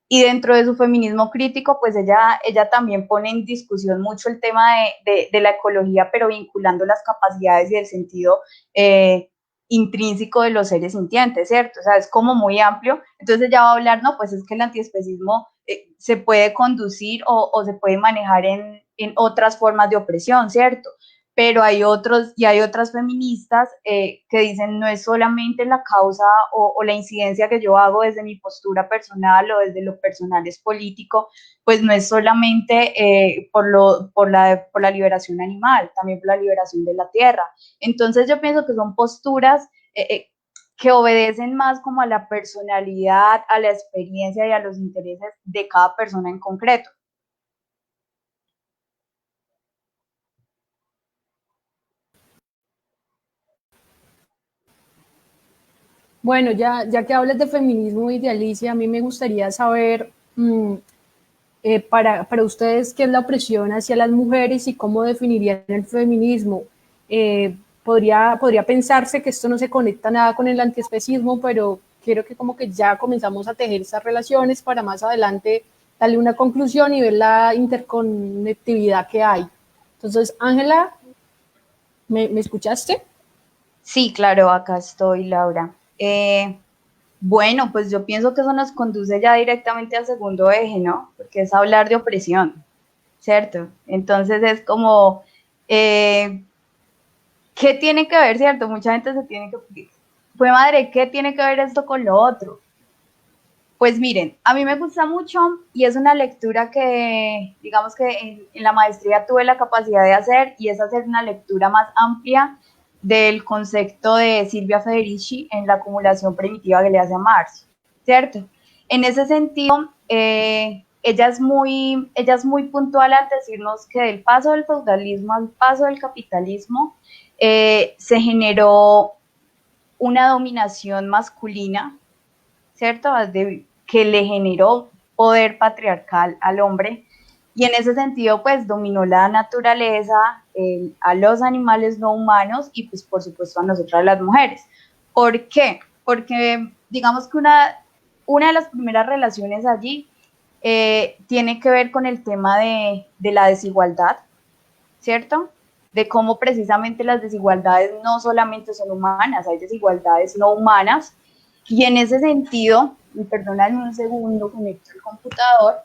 Y dentro de su feminismo crítico, pues ella también pone en discusión mucho el tema de la ecología, pero vinculando las capacidades y el sentido intrínseco de los seres sintientes, ¿cierto? O sea, es como muy amplio. Entonces ella va a hablar, no, pues es que el antiespecismo se puede conducir o se puede manejar en otras formas de opresión, ¿cierto? Pero hay otras feministas que dicen no es solamente la causa o la incidencia que yo hago desde mi postura personal o desde lo personal es político, pues no es solamente por la liberación animal, también por la liberación de la tierra. Entonces yo pienso que son posturas que obedecen más como a la personalidad, a la experiencia y a los intereses de cada persona en concreto. Bueno, ya que hablas de feminismo y de Alicia, a mí me gustaría saber para ustedes qué es la opresión hacia las mujeres y cómo definirían el feminismo. Podría pensarse que esto no se conecta nada con el antiespecismo, pero quiero que como que ya comenzamos a tejer esas relaciones para más adelante darle una conclusión y ver la interconectividad que hay. Entonces, Ángela, ¿me escuchaste? Sí, claro, acá estoy, Laura. Bueno, pues yo pienso que eso nos conduce ya directamente al segundo eje, ¿no? Porque es hablar de opresión, ¿cierto? Entonces es como, ¿qué tiene que ver, cierto? Mucha gente se tiene que... Pues madre, ¿qué tiene que ver esto con lo otro? Pues miren, a mí me gusta mucho y es una lectura que, digamos que en la maestría tuve la capacidad de hacer, y es hacer una lectura más amplia del concepto de Silvia Federici en la acumulación primitiva que le hace a Marx, ¿cierto? En ese sentido, ella es muy puntual al decirnos que del paso del feudalismo al paso del capitalismo se generó una dominación masculina, ¿cierto? Que le generó poder patriarcal al hombre, y en ese sentido pues dominó la naturaleza, a los animales no humanos y pues por supuesto a nosotras las mujeres. ¿Por qué? Porque digamos que una de las primeras relaciones allí tiene que ver con el tema de la desigualdad, ¿cierto? De cómo precisamente las desigualdades no solamente son humanas, hay desigualdades no humanas, y en ese sentido perdóname un segundo, conecto el computador.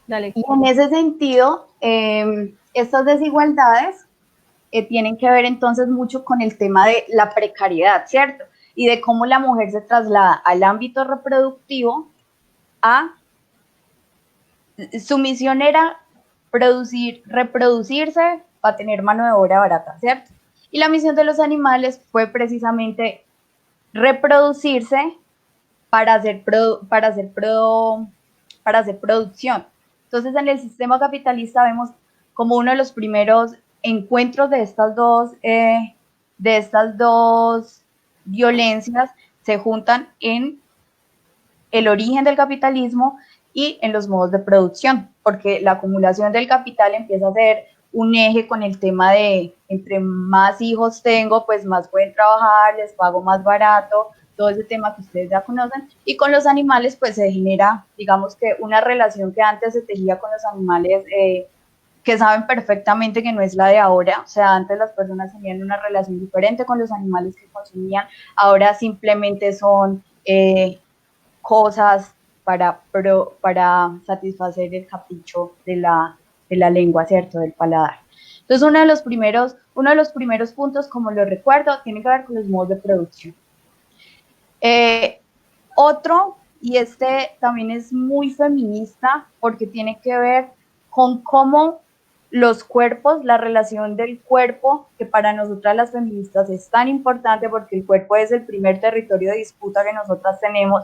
Dale. Y en ese sentido, estas desigualdades tienen que ver entonces mucho con el tema de la precariedad, ¿cierto? Y de cómo la mujer se traslada al ámbito reproductivo a su misión era reproducirse para tener mano de obra barata, ¿cierto? Y la misión de los animales fue precisamente reproducirse para hacer producción. Entonces, en el sistema capitalista vemos como uno de los primeros encuentros de estas dos violencias se juntan en el origen del capitalismo y en los modos de producción, porque la acumulación del capital empieza a ser un eje con el tema de entre más hijos tengo, pues más pueden trabajar, les pago más barato, todo ese tema que ustedes ya conocen, y con los animales pues se genera, digamos que una relación que antes se tejía con los animales que saben perfectamente que no es la de ahora, o sea, antes las personas tenían una relación diferente con los animales que consumían, ahora simplemente son cosas para satisfacer el capricho de la lengua, ¿cierto? Del paladar. Entonces, uno de los primeros puntos, como lo recuerdo, tiene que ver con los modos de producción. Otro, y este también es muy feminista, porque tiene que ver con cómo los cuerpos, la relación del cuerpo, que para nosotras las feministas es tan importante porque el cuerpo es el primer territorio de disputa que nosotras tenemos,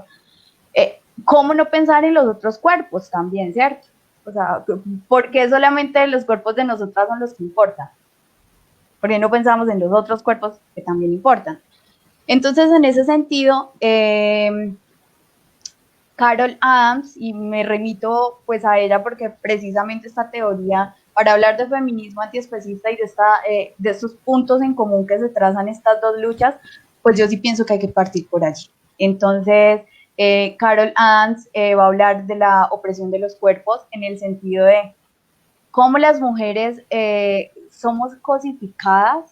¿cómo no pensar en los otros cuerpos también, cierto? O sea, ¿por qué solamente los cuerpos de nosotras son los que importan? ¿Por qué no pensamos en los otros cuerpos que también importan? Entonces, en ese sentido, Carol Adams, y me remito pues a ella porque precisamente esta teoría, para hablar de feminismo antiespecista y de estos puntos en común que se trazan estas dos luchas, pues yo sí pienso que hay que partir por allí. Entonces, Carol Adams va a hablar de la opresión de los cuerpos en el sentido de cómo las mujeres somos cosificadas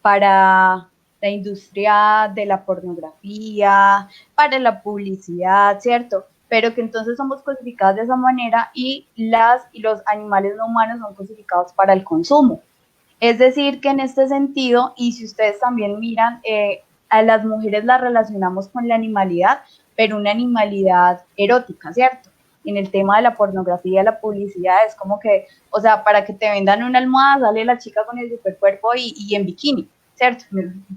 para la industria de la pornografía, para la publicidad, ¿cierto? Pero que entonces somos cosificadas de esa manera y los animales no humanos son cosificados para el consumo. Es decir, que en este sentido, y si ustedes también miran, a las mujeres las relacionamos con la animalidad, pero una animalidad erótica, ¿cierto? En el tema de la pornografía, la publicidad, es como que, o sea, para que te vendan una almohada, sale la chica con el supercuerpo y en bikini, ¿cierto?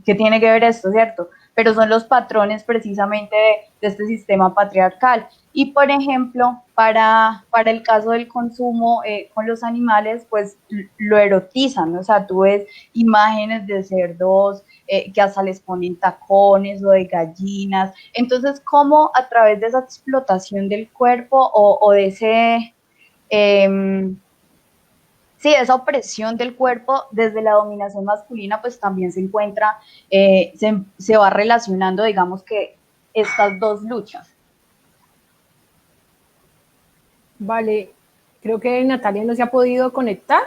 ¿Qué tiene que ver esto, cierto? Pero son los patrones precisamente de este sistema patriarcal. Y, por ejemplo, para el caso del consumo con los animales, pues lo erotizan, ¿no? O sea, tú ves imágenes de cerdos que hasta les ponen tacones o de gallinas. Entonces, ¿cómo a través de esa explotación del cuerpo o de ese... sí, esa opresión del cuerpo desde la dominación masculina, pues también se encuentra, se va relacionando, digamos que, estas dos luchas. Vale, creo que Natalia no se ha podido conectar.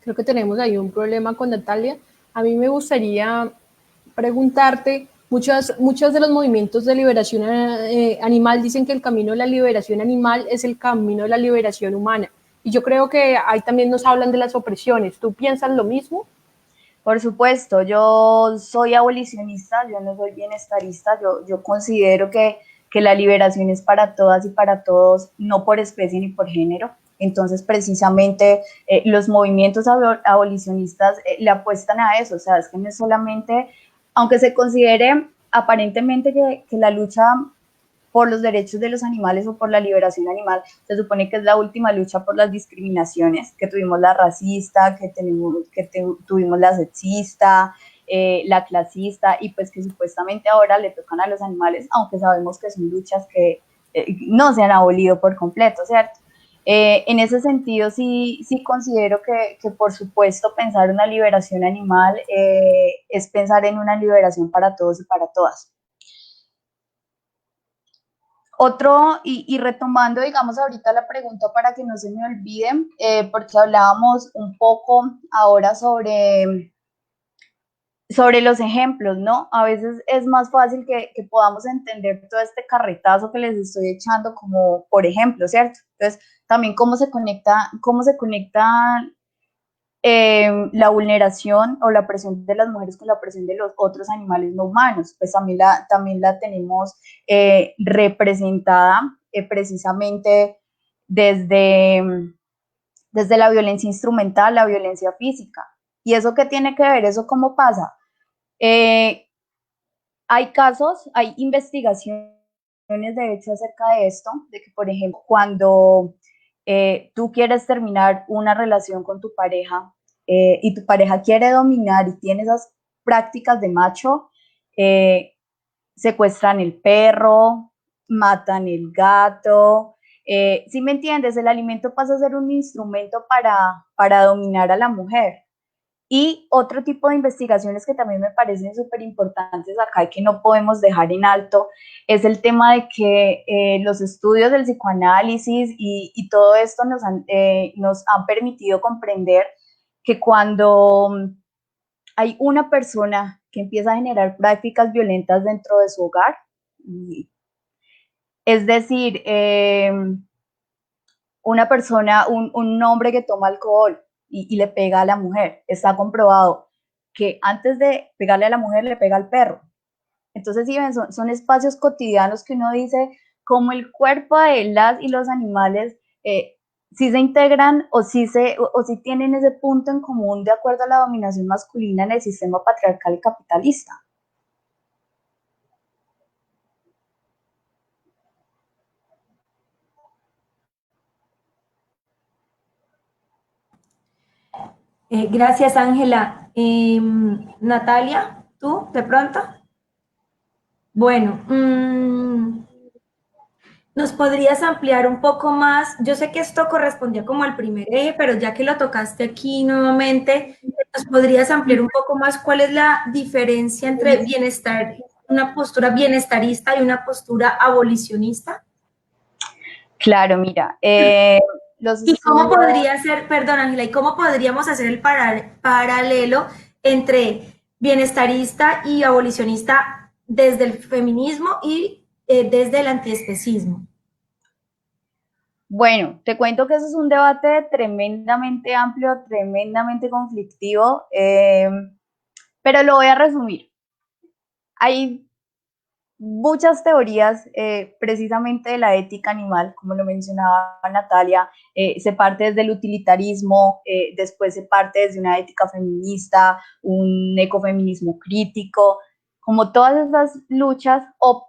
Creo que tenemos ahí un problema con Natalia. A mí me gustaría preguntarte, muchos de los movimientos de liberación animal dicen que el camino de la liberación animal es el camino de la liberación humana. Y yo creo que ahí también nos hablan de las opresiones. ¿Tú piensas lo mismo? Por supuesto, yo soy abolicionista, yo no soy bienestarista, yo considero que la liberación es para todas y para todos, no por especie ni por género. Entonces, precisamente, los movimientos abolicionistas le apuestan a eso, o sea, es que no es solamente, aunque se considere aparentemente que la lucha por los derechos de los animales o por la liberación animal, se supone que es la última lucha por las discriminaciones, que tuvimos la racista, tuvimos la sexista, la clasista, y pues que supuestamente ahora le tocan a los animales, aunque sabemos que son luchas que no se han abolido por completo, ¿cierto? En ese sentido, sí considero que por supuesto pensar una liberación animal es pensar en una liberación para todos y para todas. Otro, y retomando, digamos, ahorita la pregunta para que no se me olvide, porque hablábamos un poco ahora sobre sobre los ejemplos, ¿no? A veces es más fácil que podamos entender todo este carretazo que les estoy echando como por ejemplo, ¿cierto? Entonces, también cómo se conecta la vulneración o la presión de las mujeres con la presión de los otros animales no humanos, pues también la tenemos representada precisamente desde, desde la violencia instrumental, la violencia física. ¿Y eso qué tiene que ver? ¿Eso cómo pasa? Hay casos, hay investigaciones de hecho acerca de esto, de que por ejemplo cuando tú quieres terminar una relación con tu pareja y tu pareja quiere dominar y tiene esas prácticas de macho, secuestran el perro, matan el gato. ¿Sí me entiendes? El alimento pasa a ser un instrumento para dominar a la mujer. Y otro tipo de investigaciones que también me parecen súper importantes acá y que no podemos dejar en alto es el tema de que los estudios del psicoanálisis y todo esto nos han permitido comprender que cuando hay una persona que empieza a generar prácticas violentas dentro de su hogar, es decir, una persona, un hombre que toma alcohol y le pega a la mujer, está comprobado que antes de pegarle a la mujer le pega al perro. Entonces, sí, son espacios cotidianos que uno dice cómo el cuerpo de las y los animales sí se integran o sí tienen ese punto en común de acuerdo a la dominación masculina en el sistema patriarcal y capitalista. Gracias, Ángela. Natalia, ¿tú de pronto? Bueno, ¿nos podrías ampliar un poco más? Yo sé que esto correspondía como al primer eje, pero ya que lo tocaste aquí nuevamente, ¿nos podrías ampliar un poco más cuál es la diferencia entre bienestar, una postura bienestarista y una postura abolicionista? Claro, mira, los ¿Y cómo estudios... podría ser, perdón, Ángela, y cómo podríamos hacer el paralelo entre bienestarista y abolicionista desde el feminismo y desde el antiespecismo? Bueno, te cuento que eso es un debate tremendamente amplio, tremendamente conflictivo, pero lo voy a resumir. Hay muchas teorías precisamente de la ética animal, como lo mencionaba Natalia, se parte desde el utilitarismo, después se parte desde una ética feminista, un ecofeminismo crítico, como todas esas luchas, o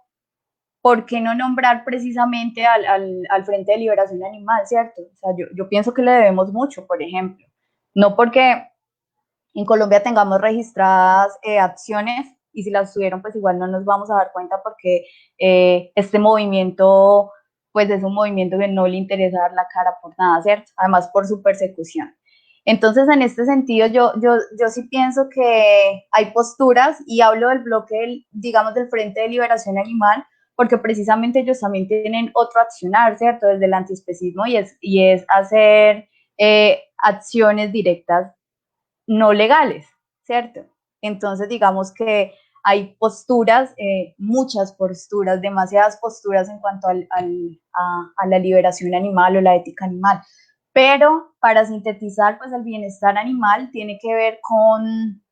por qué no nombrar precisamente al Frente de Liberación Animal, ¿cierto? O sea, yo pienso que le debemos mucho, por ejemplo, no porque en Colombia tengamos registradas acciones y si las tuvieron, pues igual no nos vamos a dar cuenta porque este movimiento, pues es un movimiento que no le interesa dar la cara por nada, ¿cierto? Además por su persecución. Entonces, en este sentido, yo sí pienso que hay posturas y hablo del bloque, digamos, del Frente de Liberación Animal, porque precisamente ellos también tienen otro accionar, ¿cierto? Desde el antiespecismo y es hacer acciones directas no legales, ¿cierto? Entonces, digamos que hay posturas, muchas posturas, demasiadas posturas en cuanto a la liberación animal o la ética animal. Pero para sintetizar, pues el bienestar animal tiene que ver con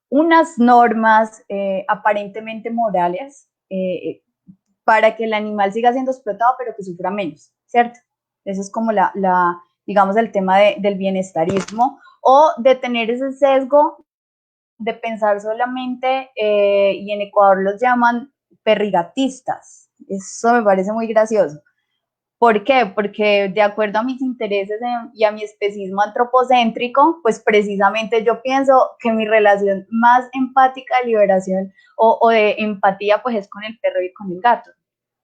unas normas aparentemente morales para que el animal siga siendo explotado, pero que sufra menos, ¿cierto? Eso es como digamos, el tema del bienestarismo o de tener ese sesgo de pensar solamente, y en Ecuador los llaman perrigatistas. Eso me parece muy gracioso. ¿Por qué? Porque de acuerdo a mis intereses y a mi especismo antropocéntrico, pues precisamente yo pienso que mi relación más empática de liberación o de empatía pues es con el perro y con el gato.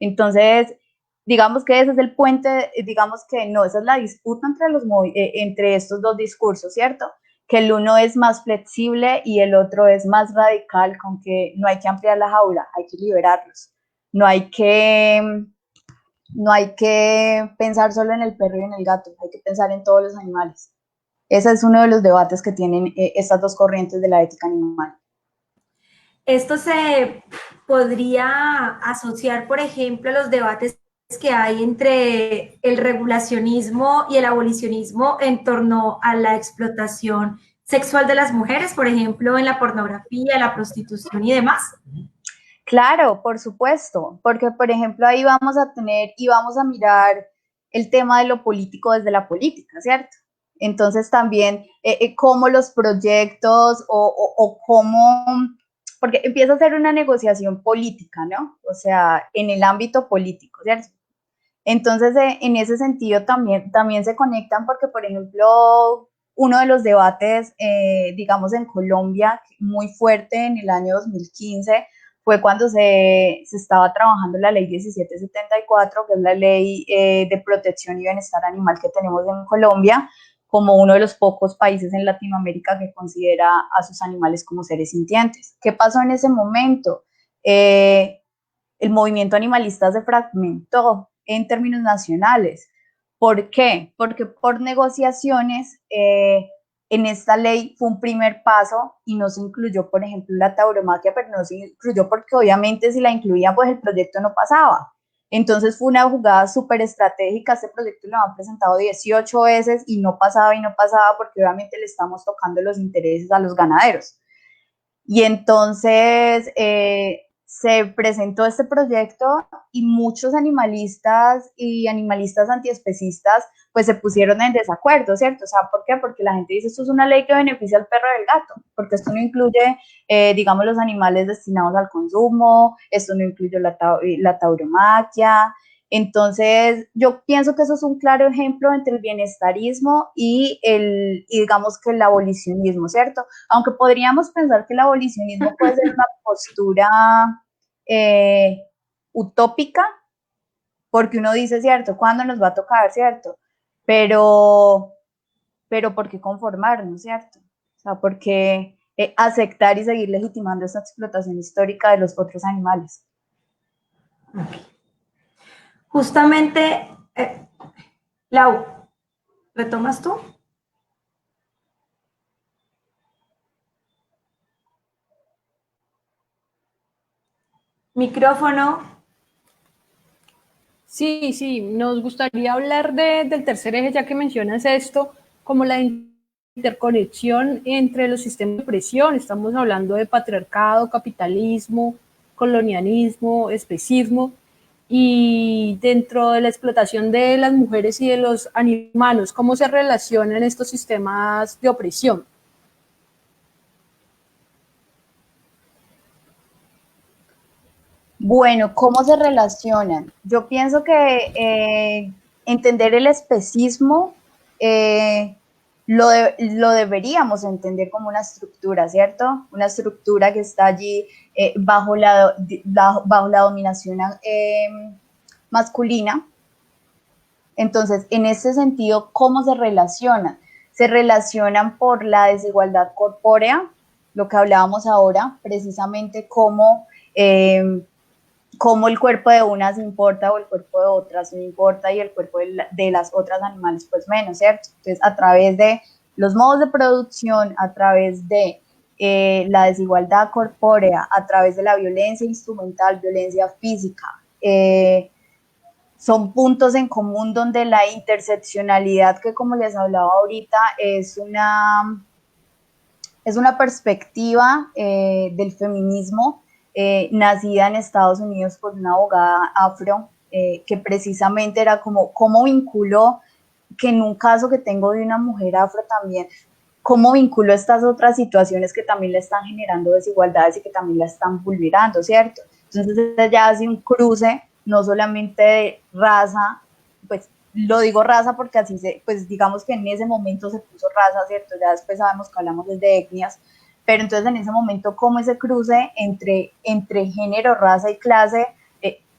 Entonces, digamos que ese es el puente, digamos que no, esa es la disputa entre estos dos discursos, ¿cierto? Que el uno es más flexible y el otro es más radical, con que no hay que ampliar la jaula, hay que liberarlos. No hay que no hay que pensar solo en el perro y en el gato, hay que pensar en todos los animales. Ese es uno de los debates que tienen estas dos corrientes de la ética animal. Esto se podría asociar, por ejemplo, a los debates que hay entre el regulacionismo y el abolicionismo en torno a la explotación sexual de las mujeres, por ejemplo, en la pornografía, la prostitución y demás. Claro, por supuesto, porque por ejemplo ahí vamos a tener y vamos a mirar el tema de lo político desde la política, ¿cierto? Entonces también cómo los proyectos o cómo, porque empieza a ser una negociación política, ¿no? O sea, en el ámbito político, ¿cierto? Entonces, en ese sentido también se conectan porque, por ejemplo, uno de los debates, digamos, en Colombia, muy fuerte en el año 2015, fue cuando se estaba trabajando la ley 1774, que es la ley de protección y bienestar animal que tenemos en Colombia, como uno de los pocos países en Latinoamérica que considera a sus animales como seres sintientes. ¿Qué pasó en ese momento? El movimiento animalista se fragmentó en términos nacionales. ¿Por qué? Porque por negociaciones en esta ley fue un primer paso y no se incluyó, por ejemplo, la tauromaquia, pero no se incluyó porque obviamente si la incluían, pues el proyecto no pasaba. Entonces fue una jugada súper estratégica. Este proyecto lo han presentado 18 veces y no pasaba porque obviamente le estamos tocando los intereses a los ganaderos. Y entonces se presentó este proyecto y muchos animalistas y animalistas antiespecistas pues se pusieron en desacuerdo, ¿cierto? O sea, ¿por qué? Porque la gente dice, esto es una ley que beneficia al perro y al gato, porque esto no incluye, digamos, los animales destinados al consumo, esto no incluye la tauromaquia. Entonces, yo pienso que eso es un claro ejemplo entre el bienestarismo y digamos que el abolicionismo, ¿cierto? Aunque podríamos pensar que el abolicionismo puede ser una postura utópica, porque uno dice, ¿cierto? ¿Cuándo nos va a tocar, cierto? Pero ¿por qué conformarnos, cierto? O sea, ¿por qué aceptar y seguir legitimando esa explotación histórica de los otros animales? Justamente, Lau, ¿retomas tú? Micrófono. Sí, sí, nos gustaría hablar del tercer eje, ya que mencionas esto, como la interconexión entre los sistemas de opresión. Estamos hablando de patriarcado, capitalismo, colonialismo, especismo, y dentro de la explotación de las mujeres y de los animales, ¿cómo se relacionan estos sistemas de opresión? Bueno, ¿cómo se relacionan? Yo pienso que entender el especismo lo deberíamos entender como una estructura, ¿cierto? Una estructura que está allí bajo la dominación masculina. Entonces, en ese sentido, ¿cómo se relacionan? Se relacionan por la desigualdad corpórea, lo que hablábamos ahora, precisamente cómo el cuerpo de unas importa o el cuerpo de otras no importa y el cuerpo de las otras animales pues menos, ¿cierto? Entonces a través de los modos de producción, a través de la desigualdad corpórea, a través de la violencia instrumental, violencia física, son puntos en común donde la interseccionalidad, que como les hablaba ahorita, es una perspectiva del feminismo nacida en Estados Unidos por una abogada afro, que precisamente era como, ¿cómo vinculó, que en un caso que tengo de una mujer afro también, cómo vinculó estas otras situaciones que también le están generando desigualdades y que también la están vulnerando, ¿cierto? Entonces ella hace un cruce, no solamente de raza, pues lo digo raza porque así pues digamos que en ese momento se puso raza, ¿cierto? Ya después sabemos que hablamos de etnias, pero entonces en ese momento como ese cruce entre género, raza y clase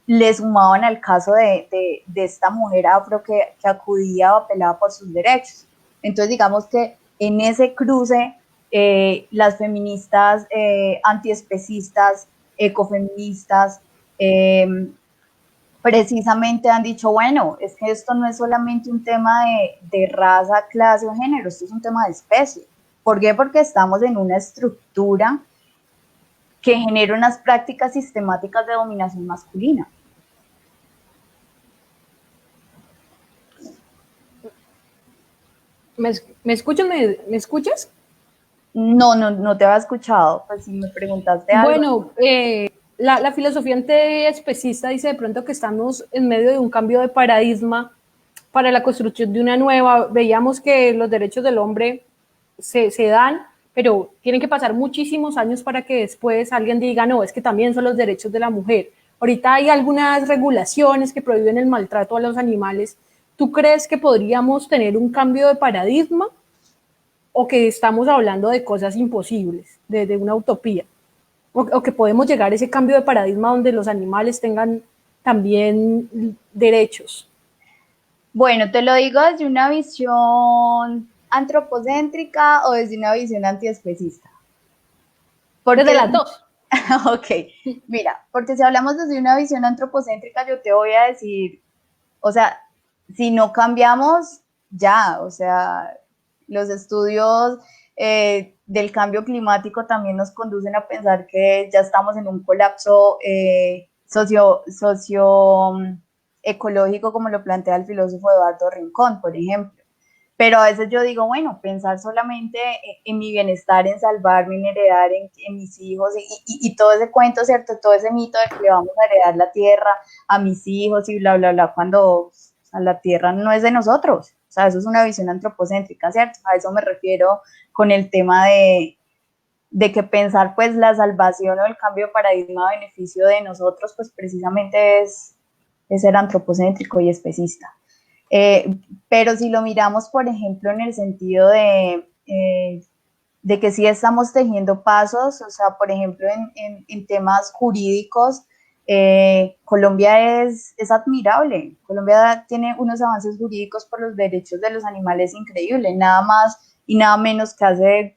le sumaban al caso de esta mujer afro que acudía o apelaba por sus derechos. Entonces digamos que en ese cruce las feministas antiespecistas, ecofeministas, precisamente han dicho, bueno, es que esto no es solamente un tema de raza, clase o género, esto es un tema de especie. ¿Por qué? Porque estamos en una estructura que genera unas prácticas sistemáticas de dominación masculina. ¿Me escuchas? ¿Me escuchas? No te había escuchado, pues si me preguntaste algo. Bueno, la filosofía antiespecista dice de pronto que estamos en medio de un cambio de paradigma para la construcción de una nueva. Veíamos que los derechos del hombre se dan, pero tienen que pasar muchísimos años para que después alguien diga, no, es que también son los derechos de la mujer. Ahorita hay algunas regulaciones que prohíben el maltrato a los animales. ¿Tú crees que podríamos tener un cambio de paradigma o que estamos hablando de cosas imposibles, de una utopía? O que podemos llegar a ese cambio de paradigma donde los animales tengan también derechos. Bueno, te lo digo desde una visión antropocéntrica o desde una visión antiespecista. Desde las dos. Ok, mira, porque si hablamos desde una visión antropocéntrica, yo te voy a decir, o sea, si no cambiamos, ya, o sea, los estudios del cambio climático también nos conducen a pensar que ya estamos en un colapso ecológico, como lo plantea el filósofo Eduardo Rincón, por ejemplo. Pero a veces yo digo, bueno, pensar solamente en mi bienestar, en salvarme, en heredar en mis hijos y todo ese cuento, ¿cierto? Todo ese mito de que le vamos a heredar la tierra a mis hijos y bla, bla, bla, cuando la tierra no es de nosotros. O sea, eso es una visión antropocéntrica, ¿cierto? A eso me refiero con el tema de que pensar pues la salvación o el cambio de paradigma a beneficio de nosotros, pues precisamente es ser antropocéntrico y especista. Pero si lo miramos, por ejemplo, en el sentido de que sí estamos tejiendo pasos, o sea, por ejemplo, en temas jurídicos, Colombia es admirable. Colombia tiene unos avances jurídicos por los derechos de los animales increíbles, nada más y nada menos que hace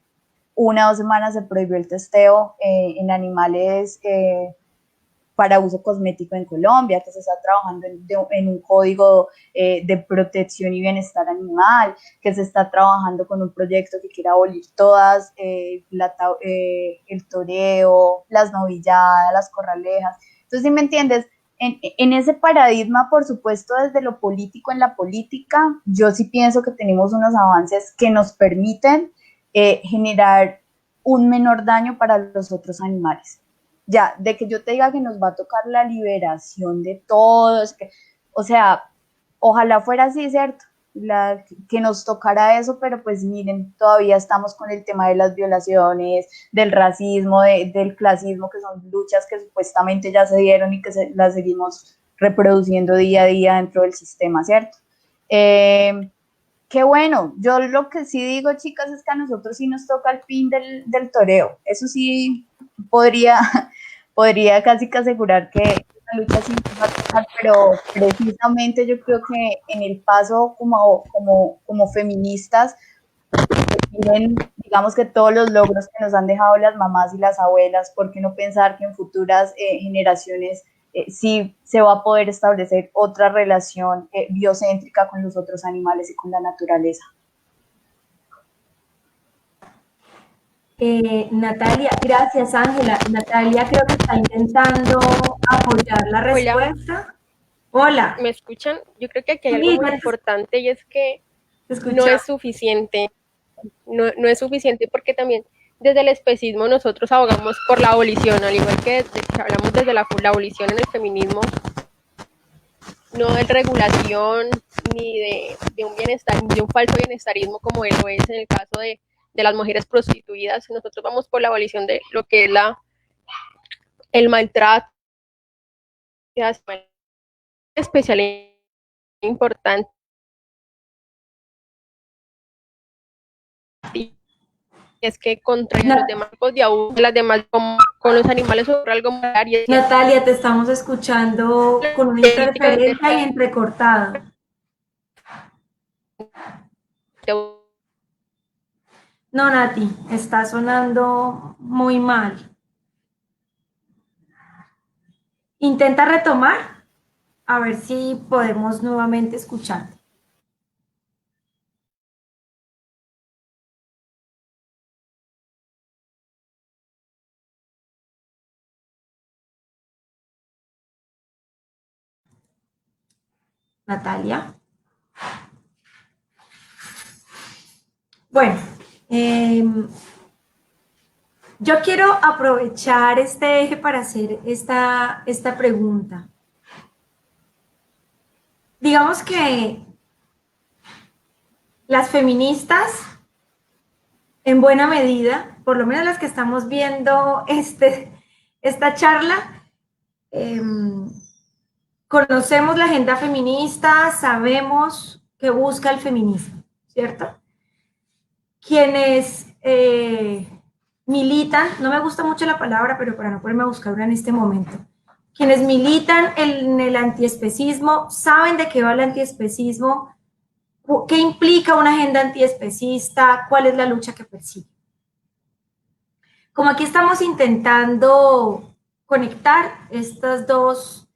1 o 2 semanas se prohibió el testeo en animales para uso cosmético en Colombia, que se está trabajando en un código de protección y bienestar animal, que se está trabajando con un proyecto que quiere abolir todas, el toreo, las novilladas, las corralejas. Entonces, ¿sí me entiendes? En ese paradigma, por supuesto, desde lo político en la política, yo sí pienso que tenemos unos avances que nos permiten generar un menor daño para los otros animales. Ya, de que yo te diga que nos va a tocar la liberación de todos, o sea, ojalá fuera así, ¿cierto? Que nos tocara eso, pero pues miren, todavía estamos con el tema de las violaciones, del racismo, del clasismo, que son luchas que supuestamente ya se dieron y que las seguimos reproduciendo día a día dentro del sistema, ¿cierto? Qué bueno, yo lo que sí digo, chicas, es que a nosotros sí nos toca el fin del toreo, eso sí podría casi que asegurar que la lucha sí nos va a tocar, pero precisamente yo creo que en el paso como feministas, miren, digamos que todos los logros que nos han dejado las mamás y las abuelas, ¿por qué no pensar que en futuras generaciones sí se va a poder establecer otra relación biocéntrica con los otros animales y con la naturaleza? Natalia, gracias Ángela. Natalia creo que está intentando apoyar la respuesta. Hola. ¿Me escuchan? Yo creo que aquí hay algo muy importante y es que no es suficiente. No es suficiente porque también desde el especismo nosotros abogamos por la abolición, al igual que hablamos desde la abolición en el feminismo, no de regulación ni de un bienestar, ni de un falso bienestarismo como lo es en el caso de las mujeres prostituidas. Nosotros vamos por la abolición de lo que es el maltrato, especial e importante. Es que contra los demás tipos de abuso, las demás con los animales ocurre algo moral. Natalia, te estamos escuchando con una interferencia y entrecortado. No, Nati, está sonando muy mal. ¿Intenta retomar? A ver si podemos nuevamente escuchar. Natalia. Bueno, yo quiero aprovechar este eje para hacer esta pregunta. Digamos que las feministas, en buena medida, por lo menos las que estamos viendo esta charla, conocemos la agenda feminista, sabemos que busca el feminismo, ¿cierto? Quienes militan, no me gusta mucho la palabra, pero para no ponerme a buscar una en este momento, quienes militan en el antiespecismo saben de qué va el antiespecismo, qué implica una agenda antiespecista, cuál es la lucha que persigue. Como aquí estamos intentando conectar estas dos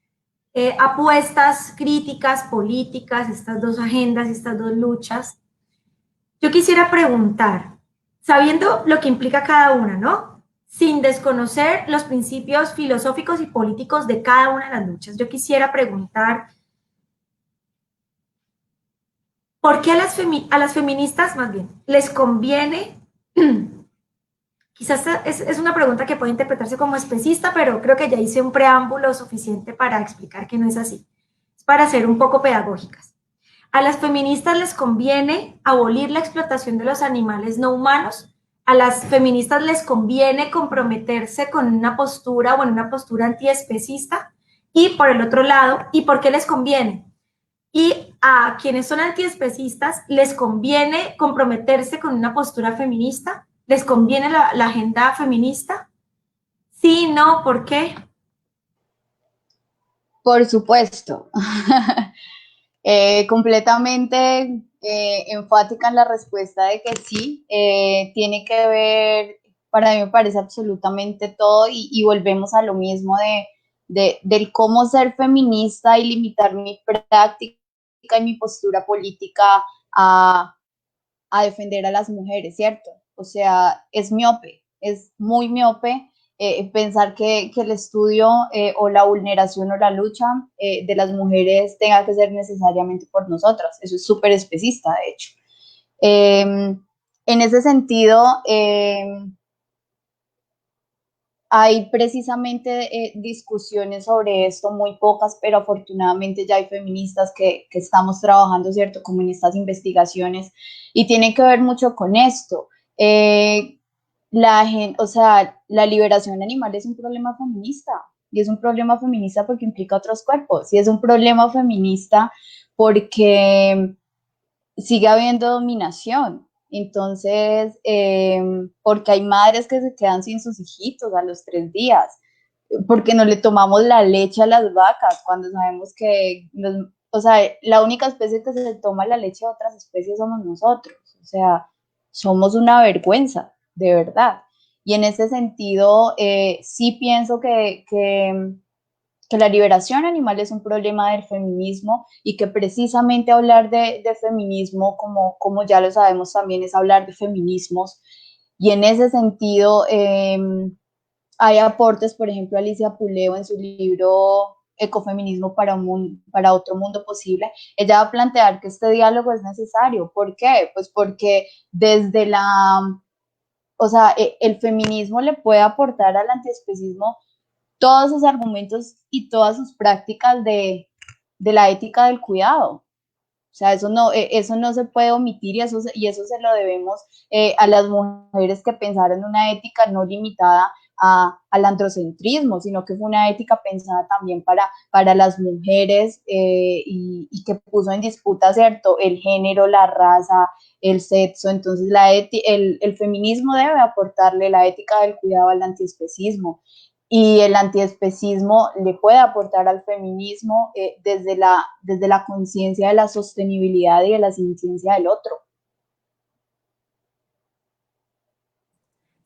apuestas críticas, políticas, estas dos agendas, estas dos luchas, yo quisiera preguntar, sabiendo lo que implica cada una, ¿no? Sin desconocer los principios filosóficos y políticos de cada una de las luchas, yo quisiera preguntar, ¿por qué a las feministas, más bien, les conviene? Quizás es una pregunta que puede interpretarse como especista, pero creo que ya hice un preámbulo suficiente para explicar que no es así. Es para ser un poco pedagógicas. A las feministas les conviene abolir la explotación de los animales no humanos. A las feministas les conviene comprometerse con una postura o en una postura antiespecista. Y por el otro lado, ¿y por qué les conviene? Y a quienes son antiespecistas les conviene comprometerse con una postura feminista. ¿Les conviene la agenda feminista? Sí, no, ¿por qué? Por supuesto. Completamente enfática en la respuesta de que sí, tiene que ver, para mí me parece absolutamente todo y volvemos a lo mismo del cómo ser feminista y limitar mi práctica y mi postura política a defender a las mujeres, ¿cierto? O sea, es miope, es muy miope pensar que el estudio o la vulneración o la lucha de las mujeres tenga que ser necesariamente por nosotras. Eso es súper especista, de hecho. En ese sentido, hay precisamente discusiones sobre esto, muy pocas, pero afortunadamente ya hay feministas que estamos trabajando, ¿cierto?, como en estas investigaciones, y tiene que ver mucho con esto. O sea, la liberación animal es un problema feminista, y es un problema feminista porque implica otros cuerpos, y es un problema feminista porque sigue habiendo dominación. Entonces, porque hay madres que se quedan sin sus hijitos a los 3 días, porque no le tomamos la leche a las vacas cuando sabemos que, o sea, la única especie que se toma la leche de otras especies somos nosotros. O sea, somos una vergüenza, de verdad. Y en ese sentido, sí pienso que la liberación animal es un problema del feminismo y que precisamente hablar de feminismo, como ya lo sabemos, también es hablar de feminismos. Y en ese sentido, hay aportes, por ejemplo, Alicia Puleo en su libro Ecofeminismo para otro mundo posible, ella va a plantear que este diálogo es necesario. ¿Por qué? Pues porque desde o sea, el feminismo le puede aportar al antiespecismo todos sus argumentos y todas sus prácticas de la ética del cuidado. O sea, eso no se puede omitir y eso se lo debemos a las mujeres que pensaron una ética no limitada al androcentrismo, sino que fue una ética pensada también para las mujeres y que puso en disputa, ¿cierto?, el género, la raza, el sexo. Entonces, el feminismo debe aportarle la ética del cuidado al antiespecismo. Y el antiespecismo le puede aportar al feminismo desde la conciencia de la sostenibilidad y de la ciencia del otro.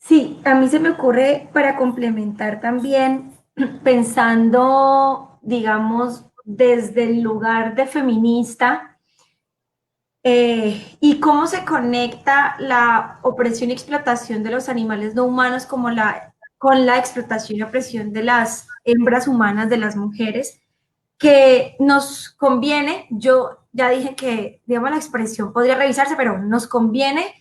Sí, a mí se me ocurre para complementar también, pensando, digamos, desde el lugar de feminista y cómo se conecta la opresión y explotación de los animales no humanos con la explotación y opresión de las hembras humanas, de las mujeres, que nos conviene, yo ya dije que, digamos, la expresión podría revisarse, pero nos conviene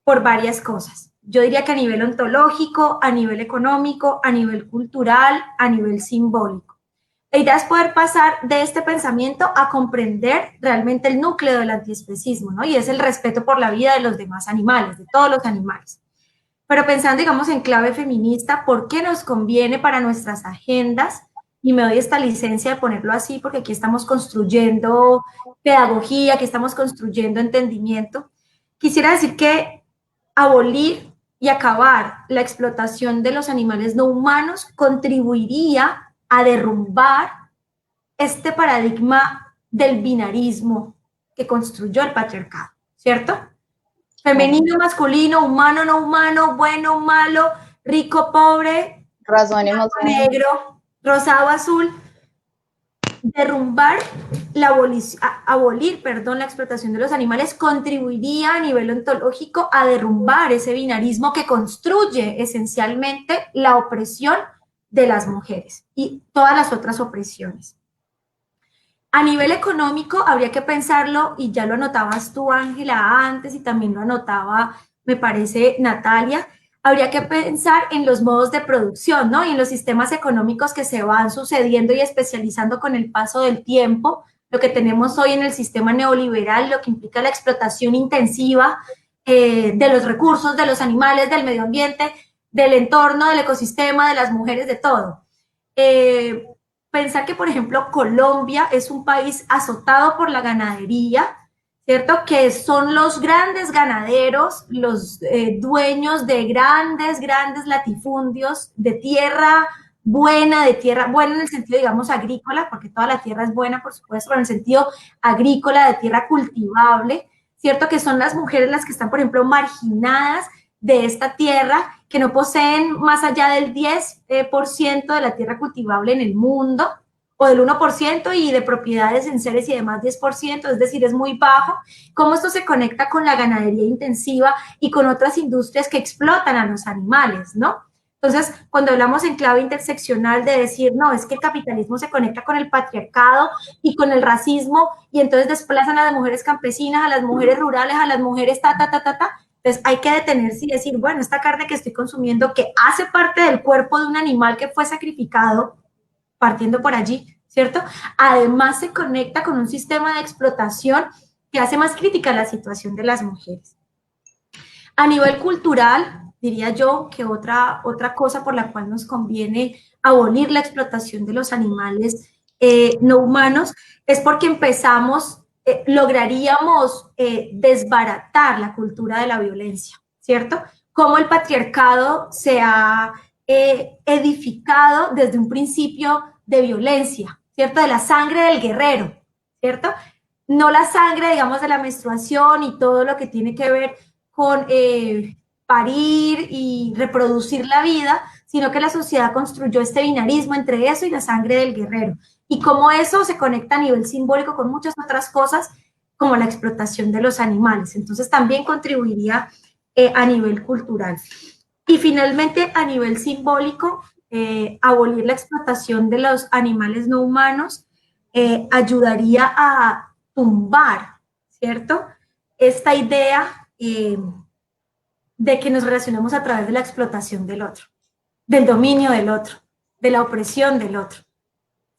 por varias cosas. Yo diría que a nivel ontológico, a nivel económico, a nivel cultural, a nivel simbólico. La idea es poder pasar de este pensamiento a comprender realmente el núcleo del antiespecismo, ¿no? Y es el respeto por la vida de los demás animales, de todos los animales. Pero pensando, digamos, en clave feminista, ¿por qué nos conviene para nuestras agendas? Y me doy esta licencia de ponerlo así porque aquí estamos construyendo pedagogía, aquí estamos construyendo entendimiento. Quisiera decir que abolir y acabar la explotación de los animales no humanos contribuiría a derrumbar este paradigma del binarismo que construyó el patriarcado, ¿cierto? Femenino, masculino, humano, no humano, bueno, malo, rico, pobre, Razonemos. negro, rosado, azul. Derrumbar, abolir, la explotación de los animales contribuiría a nivel ontológico a derrumbar ese binarismo que construye esencialmente la opresión de las mujeres y todas las otras opresiones. A nivel económico habría que pensarlo, y ya lo anotabas tú, Ángela, antes, y también lo anotaba, me parece, Natalia, habría que pensar en los modos de producción, ¿no? Y en los sistemas económicos que se van sucediendo y especializando con el paso del tiempo, lo que tenemos hoy en el sistema neoliberal, lo que implica la explotación intensiva de los recursos, de los animales, del medio ambiente, del entorno, del ecosistema, de las mujeres, de todo. Pensar que, por ejemplo, Colombia es un país azotado por la ganadería, ¿cierto? Que son los grandes ganaderos, los dueños de grandes latifundios de tierra buena en el sentido, digamos, agrícola, porque toda la tierra es buena, por supuesto, pero en el sentido agrícola, de tierra cultivable, ¿cierto? Que son las mujeres las que están, por ejemplo, marginadas de esta tierra, que no poseen más allá del 10% de la tierra cultivable en el mundo, o del 1%, y de propiedades en seres y demás 10%, es decir, es muy bajo. ¿Cómo esto se conecta con la ganadería intensiva y con otras industrias que explotan a los animales, no? Entonces, cuando hablamos en clave interseccional de decir, no, es que el capitalismo se conecta con el patriarcado y con el racismo, y entonces desplazan a las mujeres campesinas, a las mujeres rurales, a las mujeres entonces hay que detenerse y decir, bueno, esta carne que estoy consumiendo, que hace parte del cuerpo de un animal que fue sacrificado, partiendo por allí, ¿cierto? Además se conecta con un sistema de explotación que hace más crítica la situación de las mujeres. A nivel cultural, diría yo que otra cosa por la cual nos conviene abolir la explotación de los animales no humanos es porque lograríamos desbaratar la cultura de la violencia, ¿cierto? Cómo el patriarcado se ha edificado desde un principio de violencia, ¿cierto? De la sangre del guerrero, ¿cierto? No la sangre, digamos, de la menstruación y todo lo que tiene que ver con parir y reproducir la vida, sino que la sociedad construyó este binarismo entre eso y la sangre del guerrero. Y cómo eso se conecta a nivel simbólico con muchas otras cosas, como la explotación de los animales. Entonces también contribuiría a nivel cultural. Y finalmente, a nivel simbólico, abolir la explotación de los animales no humanos ayudaría a tumbar, ¿cierto? Esta idea de que nos relacionamos a través de la explotación del otro, del dominio del otro, de la opresión del otro.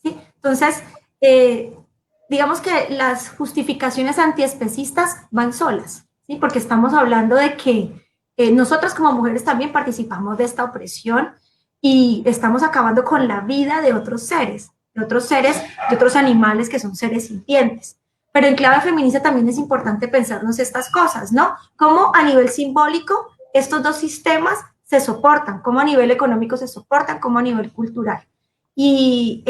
¿Sí? Entonces, digamos que las justificaciones antiespecistas van solas, ¿sí? Porque estamos hablando de que nosotras como mujeres también participamos de esta opresión y estamos acabando con la vida de otros seres, de otros animales que son seres sintientes. Pero en clave feminista también es importante pensarnos estas cosas, ¿no? Cómo a nivel simbólico estos dos sistemas se soportan, cómo a nivel económico se soportan, cómo a nivel cultural. Y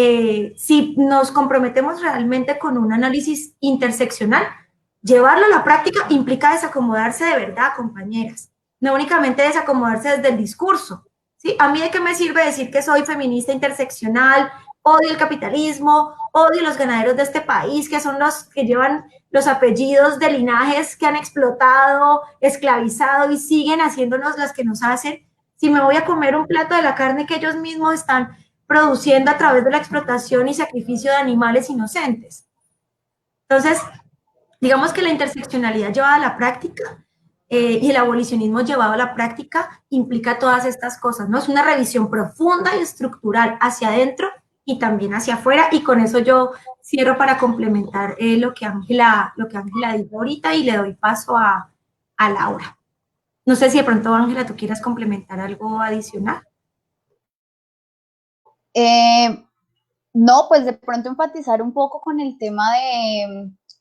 si nos comprometemos realmente con un análisis interseccional, llevarlo a la práctica implica desacomodarse de verdad, compañeras. No únicamente desacomodarse desde el discurso, ¿sí? A mí de qué me sirve decir que soy feminista interseccional odio el capitalismo, odio los ganaderos de este país, que son los que llevan los apellidos de linajes que han explotado, esclavizado y siguen haciéndonos las que nos hacen. Si me voy a comer un plato de la carne que ellos mismos están produciendo a través de la explotación y sacrificio de animales inocentes. Entonces, digamos que la interseccionalidad llevada a la práctica y el abolicionismo llevado a la práctica implica todas estas cosas, ¿no? Es una revisión profunda y estructural hacia adentro y también hacia afuera, y con eso yo cierro para complementar lo que Ángela dijo ahorita, y le doy paso a Laura. No sé si de pronto, Ángela, tú quieras complementar algo adicional. No, pues de pronto enfatizar un poco con el tema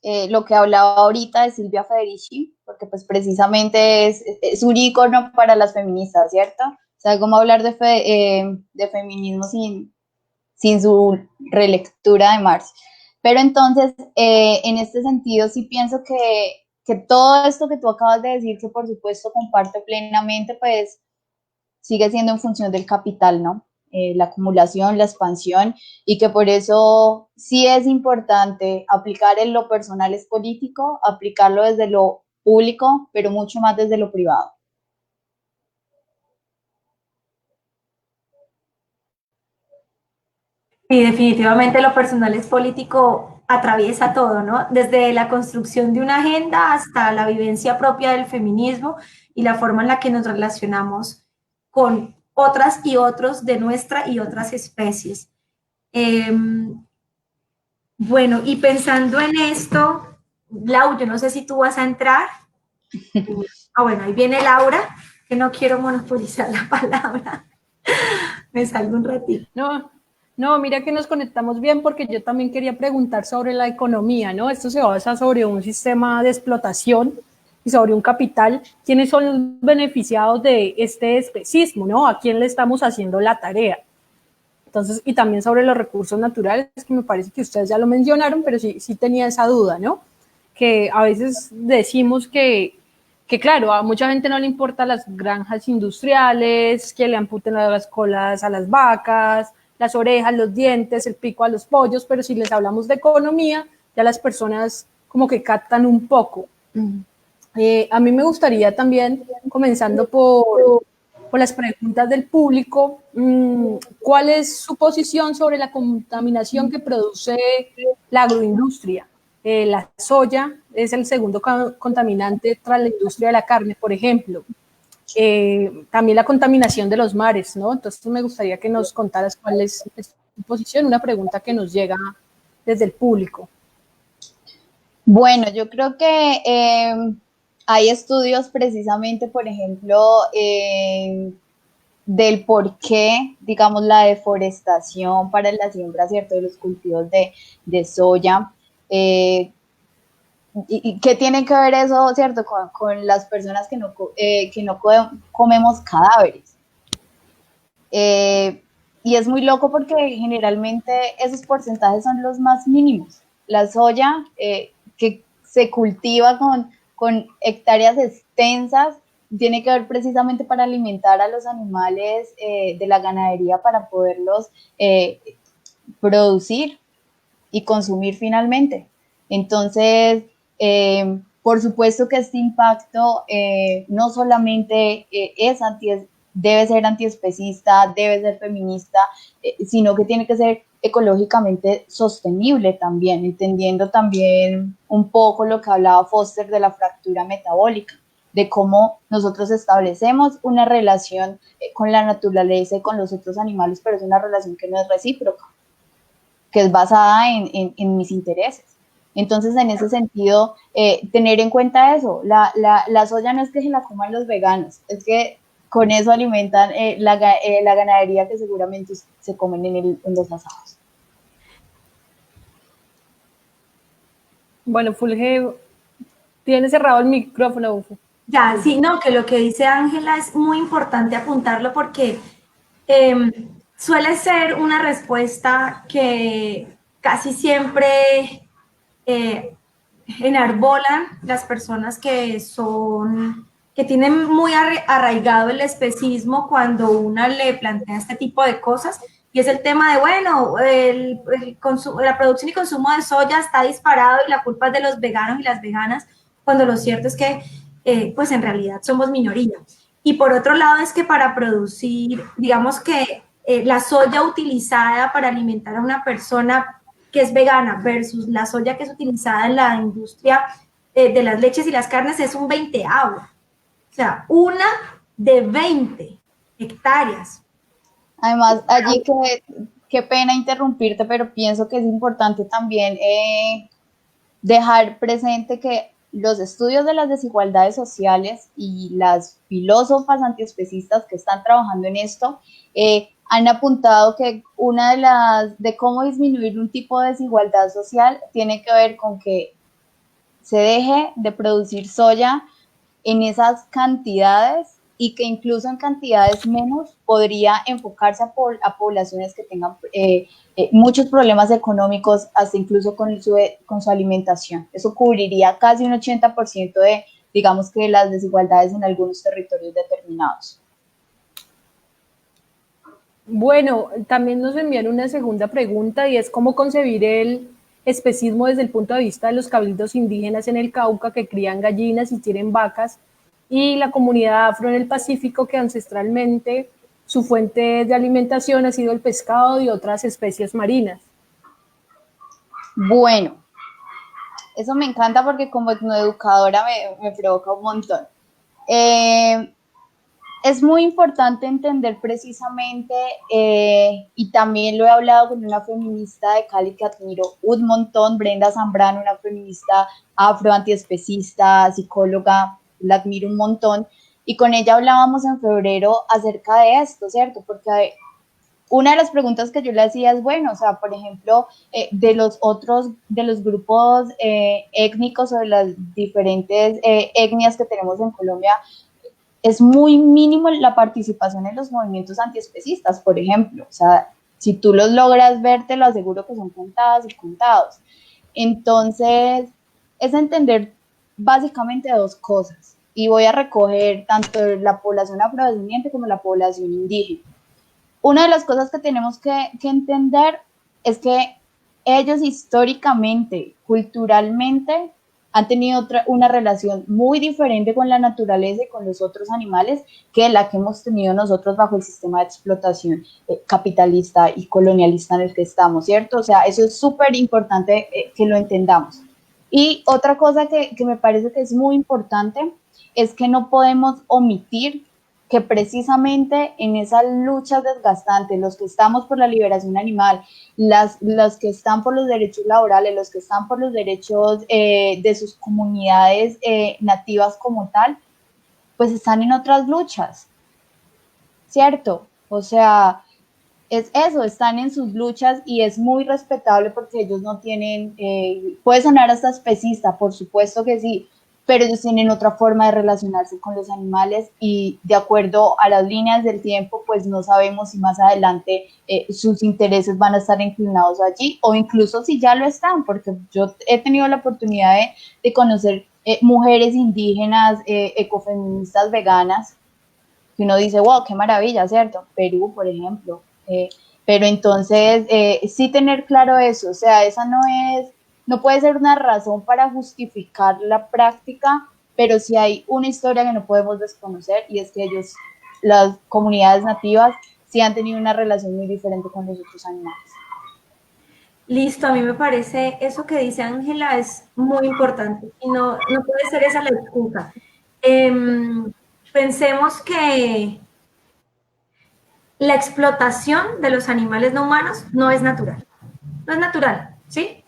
de lo que hablaba ahorita de Silvia Federici, porque pues precisamente es un ícono para las feministas, ¿cierto? O sea, cómo hablar de feminismo sin su relectura de Marx. Pero entonces, en este sentido, sí pienso que todo esto que tú acabas de decir, que por supuesto comparto plenamente, pues sigue siendo en función del capital, ¿no? La acumulación, la expansión, y que por eso sí es importante aplicar en lo personal es político, aplicarlo desde lo público, pero mucho más desde lo privado. Sí, definitivamente lo personal es político, atraviesa todo, ¿no? Desde la construcción de una agenda hasta la vivencia propia del feminismo y la forma en la que nos relacionamos con otras y otros de nuestra y otras especies. Bueno, y pensando en esto, Lau, yo no sé si tú vas a entrar. Bueno, ahí viene Laura, que no quiero monopolizar la palabra. Me salgo un ratito. No, mira que nos conectamos bien, porque yo también quería preguntar sobre la economía, ¿no? Esto se basa sobre un sistema de explotación y sobre un capital. ¿Quiénes son los beneficiados de este especismo, ¿no? ¿A quién le estamos haciendo la tarea? Entonces, y también sobre los recursos naturales, que me parece que ustedes ya lo mencionaron, pero sí tenía esa duda, ¿no? Que a veces decimos que claro, a mucha gente no le importan las granjas industriales, que le amputen las colas a las vacas, las orejas, los dientes, el pico a los pollos, pero si les hablamos de economía, ya las personas como que captan un poco. A mí me gustaría también, comenzando por las preguntas del público, ¿cuál es su posición sobre la contaminación que produce la agroindustria? La soya es el segundo contaminante tras la industria de la carne, por ejemplo. También la contaminación de los mares, ¿no? Entonces me gustaría que nos contaras cuál es tu posición, una pregunta que nos llega desde el público. Bueno, yo creo que hay estudios precisamente, por ejemplo, del por qué, digamos, la deforestación para la siembra, ¿cierto?, de los cultivos de soya. ¿Y qué tiene que ver eso, cierto?, con las personas que no comemos cadáveres? Y es muy loco porque generalmente esos porcentajes son los más mínimos. La soya, que se cultiva con hectáreas extensas, tiene que ver precisamente para alimentar a los animales de la ganadería, para poderlos producir y consumir finalmente. Entonces, por supuesto que este impacto no solamente debe ser antiespecista, debe ser feminista, sino que tiene que ser ecológicamente sostenible también, entendiendo también un poco lo que hablaba Foster de la fractura metabólica, de cómo nosotros establecemos una relación con la naturaleza y con los otros animales, pero es una relación que no es recíproca, que es basada en mis intereses. Entonces, en ese sentido, tener en cuenta eso, la soya no es que se la coman los veganos, es que con eso alimentan la ganadería que seguramente se comen en los asados. Bueno, Fulge, tiene cerrado el micrófono, Ufo. Ya, sí, no, que lo que dice Ángela es muy importante apuntarlo, porque suele ser una respuesta que casi siempre enarbolan las personas que tienen muy arraigado el especismo, cuando una le plantea este tipo de cosas, y es el tema de, bueno, la producción y consumo de soya está disparado y la culpa es de los veganos y las veganas, cuando lo cierto es que, pues en realidad somos minoría. Y por otro lado es que para producir, digamos que la soya utilizada para alimentar a una persona que es vegana versus la soya que es utilizada en la industria de las leches y las carnes es un 20avo. O sea, una de 20 hectáreas. Además, allí qué pena interrumpirte, pero pienso que es importante también dejar presente que los estudios de las desigualdades sociales y las filósofas antiespecistas que están trabajando en esto han apuntado que una de cómo disminuir un tipo de desigualdad social tiene que ver con que se deje de producir soya en esas cantidades y que incluso en cantidades menos podría enfocarse a poblaciones que tengan muchos problemas económicos, hasta incluso con su alimentación. Eso cubriría casi un 80% de, digamos que, las desigualdades en algunos territorios determinados. Bueno, también nos envían una segunda pregunta y es cómo concebir el especismo desde el punto de vista de los cabildos indígenas en el Cauca que crían gallinas y tienen vacas, y la comunidad afro en el Pacífico que ancestralmente su fuente de alimentación ha sido el pescado y otras especies marinas. Bueno, eso me encanta porque como etnoeducadora me provoca un montón. Es muy importante entender precisamente, y también lo he hablado con una feminista de Cali que admiro un montón, Brenda Zambrano, una feminista afro, antiespecista, psicóloga, la admiro un montón, y con ella hablábamos en febrero acerca de esto, ¿cierto? Porque una de las preguntas que yo le hacía es, bueno, o sea, por ejemplo, de los grupos étnicos o de las diferentes etnias que tenemos en Colombia, es muy mínimo la participación en los movimientos antiespecistas, por ejemplo. O sea, si tú los logras ver, te lo aseguro que son contadas y contados. Entonces, es entender básicamente dos cosas. Y voy a recoger tanto la población afrodescendiente como la población indígena. Una de las cosas que tenemos que entender es que ellos históricamente, culturalmente, han tenido una relación muy diferente con la naturaleza y con los otros animales que la que hemos tenido nosotros bajo el sistema de explotación capitalista y colonialista en el que estamos, ¿cierto? O sea, eso es súper importante que lo entendamos. Y otra cosa que me parece que es muy importante es que no podemos omitir que precisamente en esas luchas desgastantes, los que estamos por la liberación animal, los que están por los derechos laborales, los que están por los derechos de sus comunidades nativas como tal, pues están en otras luchas, ¿cierto? O sea, es eso, están en sus luchas y es muy respetable porque ellos no tienen, puede sonar hasta especista, por supuesto que sí, pero ellos tienen otra forma de relacionarse con los animales y de acuerdo a las líneas del tiempo, pues no sabemos si más adelante sus intereses van a estar inclinados allí o incluso si ya lo están, porque yo he tenido la oportunidad de conocer mujeres indígenas, ecofeministas veganas, que uno dice, wow, qué maravilla, ¿cierto? Perú, por ejemplo. Pero entonces, sí tener claro eso, o sea, esa no puede ser una razón para justificar la práctica, pero sí hay una historia que no podemos desconocer y es que ellos, las comunidades nativas, sí han tenido una relación muy diferente con los otros animales. Listo, a mí me parece eso que dice Ángela es muy importante y no puede ser esa la excusa. Pensemos que la explotación de los animales no humanos no es natural. No es natural, ¿sí?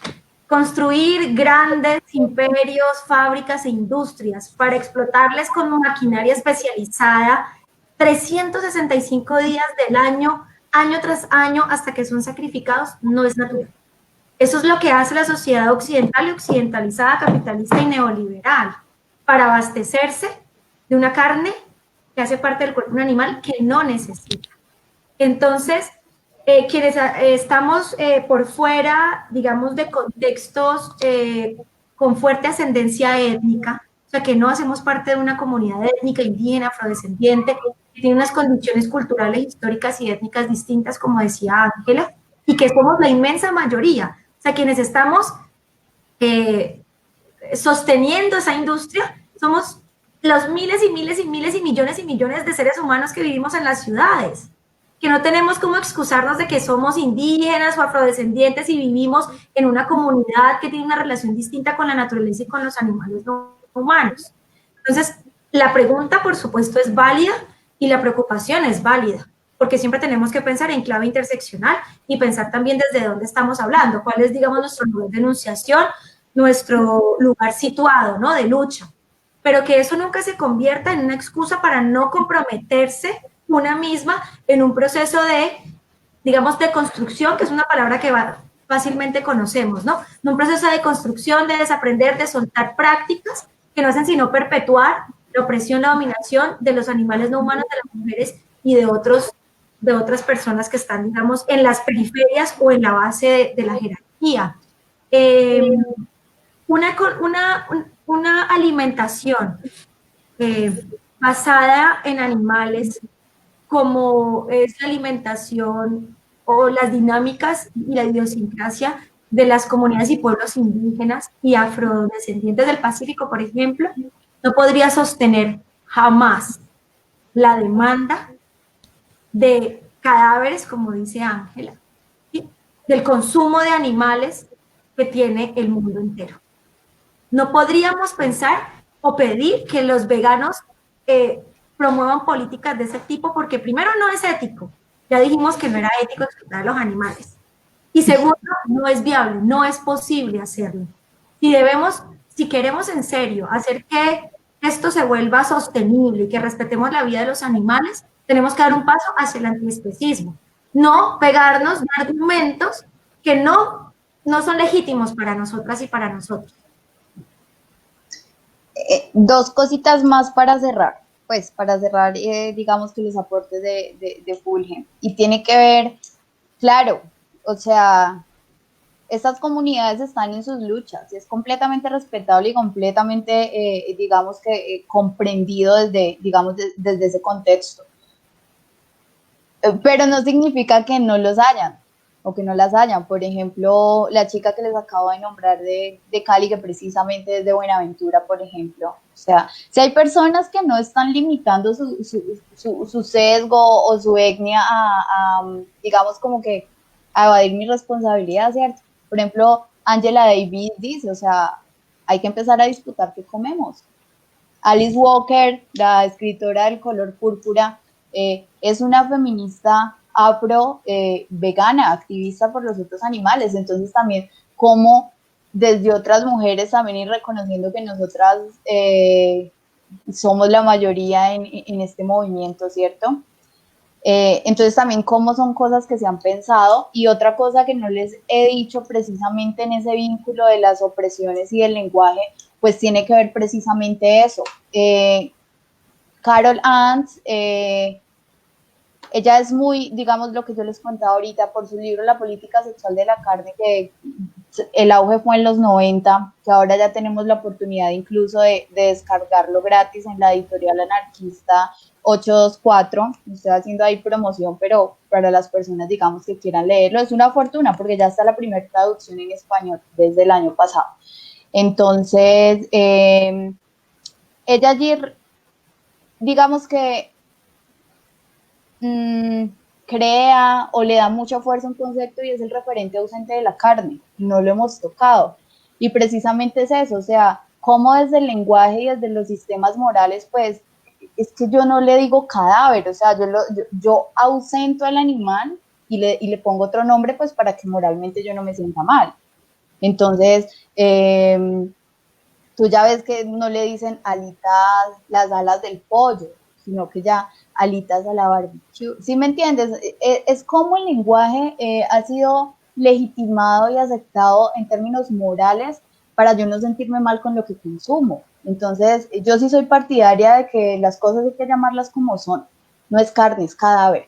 Construir grandes imperios, fábricas e industrias para explotarles con maquinaria especializada 365 días del año, año tras año, hasta que son sacrificados, no es natural. Eso es lo que hace la sociedad occidental y occidentalizada, capitalista y neoliberal, para abastecerse de una carne que hace parte del cuerpo de un animal que no necesita. Entonces, quienes estamos por fuera, digamos, de contextos con fuerte ascendencia étnica, o sea, que no hacemos parte de una comunidad étnica, indígena, afrodescendiente, que tiene unas condiciones culturales, históricas y étnicas distintas, como decía Ángela, y que somos la inmensa mayoría. O sea, quienes estamos sosteniendo esa industria, somos los miles y miles y miles y millones de seres humanos que vivimos en las ciudades, que no tenemos cómo excusarnos de que somos indígenas o afrodescendientes y vivimos en una comunidad que tiene una relación distinta con la naturaleza y con los animales no humanos. Entonces, la pregunta, por supuesto, es válida y la preocupación es válida, porque siempre tenemos que pensar en clave interseccional y pensar también desde dónde estamos hablando, cuál es, digamos, nuestro lugar de enunciación, nuestro lugar situado, ¿no?, de lucha, pero que eso nunca se convierta en una excusa para no comprometerse una misma en un proceso de, digamos, de construcción, que es una palabra que fácilmente conocemos, ¿no? Un proceso de construcción, de desaprender, de soltar prácticas que no hacen sino perpetuar la opresión, la dominación de los animales no humanos, de las mujeres y de otras personas que están, digamos, en las periferias o en la base de la jerarquía. Una alimentación basada en animales, como es la alimentación o las dinámicas y la idiosincrasia de las comunidades y pueblos indígenas y afrodescendientes del Pacífico, por ejemplo, no podría sostener jamás la demanda de cadáveres, como dice Ángela, ¿sí?, del consumo de animales que tiene el mundo entero. No podríamos pensar o pedir que los veganos promuevan políticas de ese tipo, porque primero no es ético, ya dijimos que no era ético explotar a los animales, y segundo, no es viable, no es posible hacerlo. Si queremos en serio hacer que esto se vuelva sostenible y que respetemos la vida de los animales, tenemos que dar un paso hacia el antiespecismo, no pegarnos de argumentos que no son legítimos para nosotras y para nosotros. Dos cositas más para cerrar, digamos que los aportes de Fulgen, y tiene que ver, claro, o sea, estas comunidades están en sus luchas y es completamente respetable y completamente, digamos que comprendido desde ese contexto, pero no significa que no los hayan o que no las hayan. Por ejemplo, la chica que les acabo de nombrar de Cali, que precisamente es de Buenaventura, por ejemplo. O sea, si hay personas que no están limitando su sesgo o su etnia digamos, como que a evadir mi responsabilidad, ¿cierto? Por ejemplo, Angela Davis dice, o sea, hay que empezar a disputar qué comemos. Alice Walker, la escritora del color púrpura, es una feminista afro vegana, activista por los otros animales. Entonces también como desde otras mujeres también ir reconociendo que nosotras somos la mayoría en este movimiento, ¿cierto? Entonces también cómo son cosas que se han pensado. Y otra cosa que no les he dicho precisamente en ese vínculo de las opresiones y del lenguaje, pues tiene que ver precisamente eso. Carol Ants, ella es muy, digamos, lo que yo les contaba ahorita, por su libro La política sexual de la carne, que el auge fue en los 90, que ahora ya tenemos la oportunidad incluso de descargarlo gratis en la editorial anarquista 824. Estoy haciendo ahí promoción, pero para las personas, digamos, que quieran leerlo, es una fortuna, porque ya está la primera traducción en español desde el año pasado. Entonces, ella allí, digamos que crea o le da mucha fuerza a un concepto y es el referente ausente de la carne. No lo hemos tocado. Y precisamente es eso, o sea, cómo desde el lenguaje y desde los sistemas morales, pues, es que yo no le digo cadáver, o sea, yo ausento al animal y le pongo otro nombre, pues, para que moralmente yo no me sienta mal. Entonces, tú ya ves que no le dicen alitas, las alas del pollo, sino que ya alitas a la barbecue. ¿Sí me entiendes? Es como el lenguaje ha sido legitimado y aceptado en términos morales para yo no sentirme mal con lo que consumo. Entonces, yo sí soy partidaria de que las cosas hay que llamarlas como son. No es carne, es cadáver.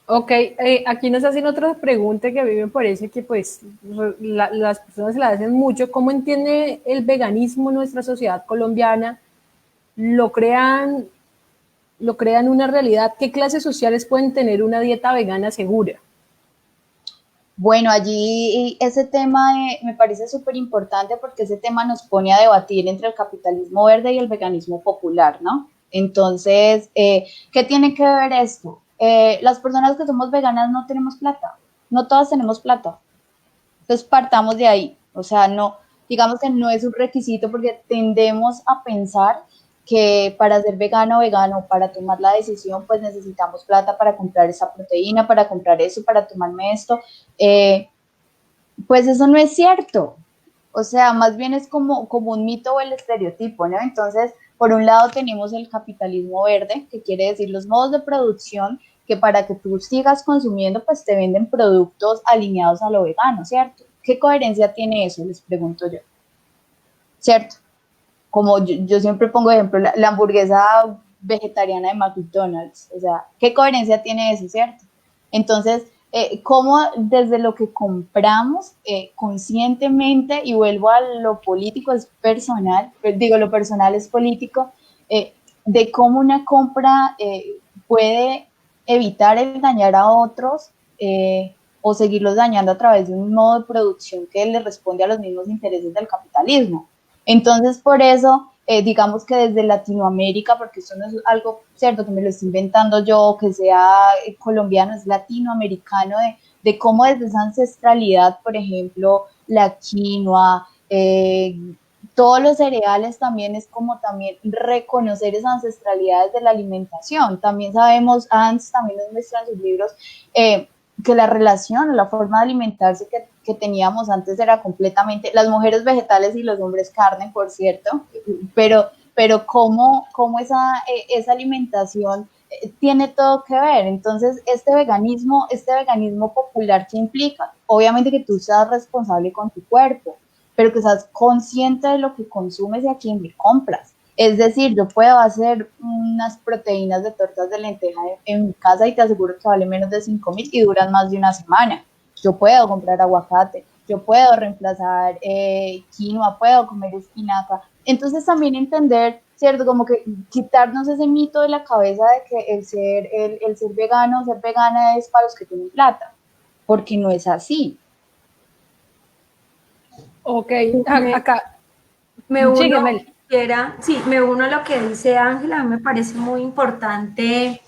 Ok, aquí nos hacen otra pregunta que a mí me parece que pues las personas se la hacen mucho. ¿Cómo entiende el veganismo en nuestra sociedad colombiana? ¿Lo crean lo crean una realidad, ¿qué clases sociales pueden tener una dieta vegana segura? Bueno, allí ese tema me parece súper importante porque ese tema nos pone a debatir entre el capitalismo verde y el veganismo popular, ¿no? Entonces, ¿qué tiene que ver esto? Las personas que somos veganas no tenemos plata, no todas tenemos plata. Entonces, partamos de ahí. O sea, no, digamos que no es un requisito porque tendemos a pensar que para ser vegano o vegano, para tomar la decisión, pues necesitamos plata para comprar esa proteína, para comprar eso, para tomarme esto. Pues eso no es cierto. O sea, más bien es como un mito o el estereotipo, ¿no? Entonces, por un lado tenemos el capitalismo verde, que quiere decir los modos de producción que para que tú sigas consumiendo, pues te venden productos alineados a lo vegano, ¿cierto? ¿Qué coherencia tiene eso? Les pregunto yo. ¿Cierto? Como yo siempre pongo ejemplo, la hamburguesa vegetariana de McDonald's, o sea, ¿qué coherencia tiene eso, cierto? Entonces, cómo desde lo que compramos conscientemente, y vuelvo a lo político es personal, digo, lo personal es político, de cómo una compra puede evitar el dañar a otros o seguirlos dañando a través de un modo de producción que le responde a los mismos intereses del capitalismo. Entonces, por eso, digamos que desde Latinoamérica, porque esto no es algo cierto que me lo estoy inventando yo, que sea colombiano, es latinoamericano, de cómo desde esa ancestralidad, por ejemplo, la quinoa, todos los cereales también es como también reconocer esa ancestralidad de la alimentación. También sabemos, Hans también nos muestra en sus libros, que la relación, la forma de alimentarse que teníamos antes era completamente, las mujeres vegetales y los hombres carne, por cierto, pero cómo esa alimentación tiene todo que ver. Entonces, este veganismo popular, ¿qué implica? Obviamente que tú seas responsable con tu cuerpo, pero que seas consciente de lo que consumes y a quién le compras. Es decir, yo puedo hacer unas proteínas de tortas de lenteja en mi casa y te aseguro que vale menos de 5.000 y duran más de una semana. Yo puedo comprar aguacate, yo puedo reemplazar quinoa, puedo comer espinaca. Entonces también entender, ¿cierto? Como que quitarnos ese mito de la cabeza de que el ser vegano, ser vegana es para los que tienen plata, porque no es así. Ok, acá. Me uno a lo que dice Ángela, me parece muy importante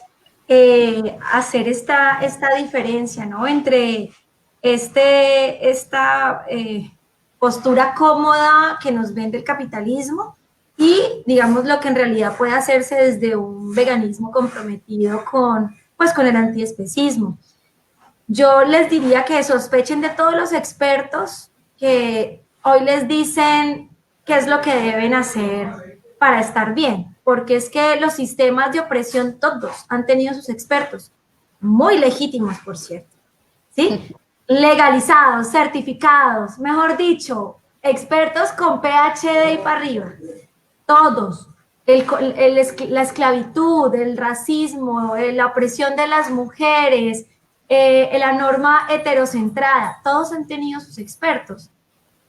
hacer esta diferencia, ¿no? Entre esta postura cómoda que nos vende el capitalismo y, digamos, lo que en realidad puede hacerse desde un veganismo comprometido con el antiespecismo. Yo les diría que sospechen de todos los expertos que hoy les dicen qué es lo que deben hacer para estar bien, porque es que los sistemas de opresión todos han tenido sus expertos, muy legítimos, por cierto, ¿sí? Legalizados, certificados, mejor dicho, expertos con PhD y para arriba, todos. La esclavitud, el racismo, la opresión de las mujeres, la norma heterocentrada, todos han tenido sus expertos.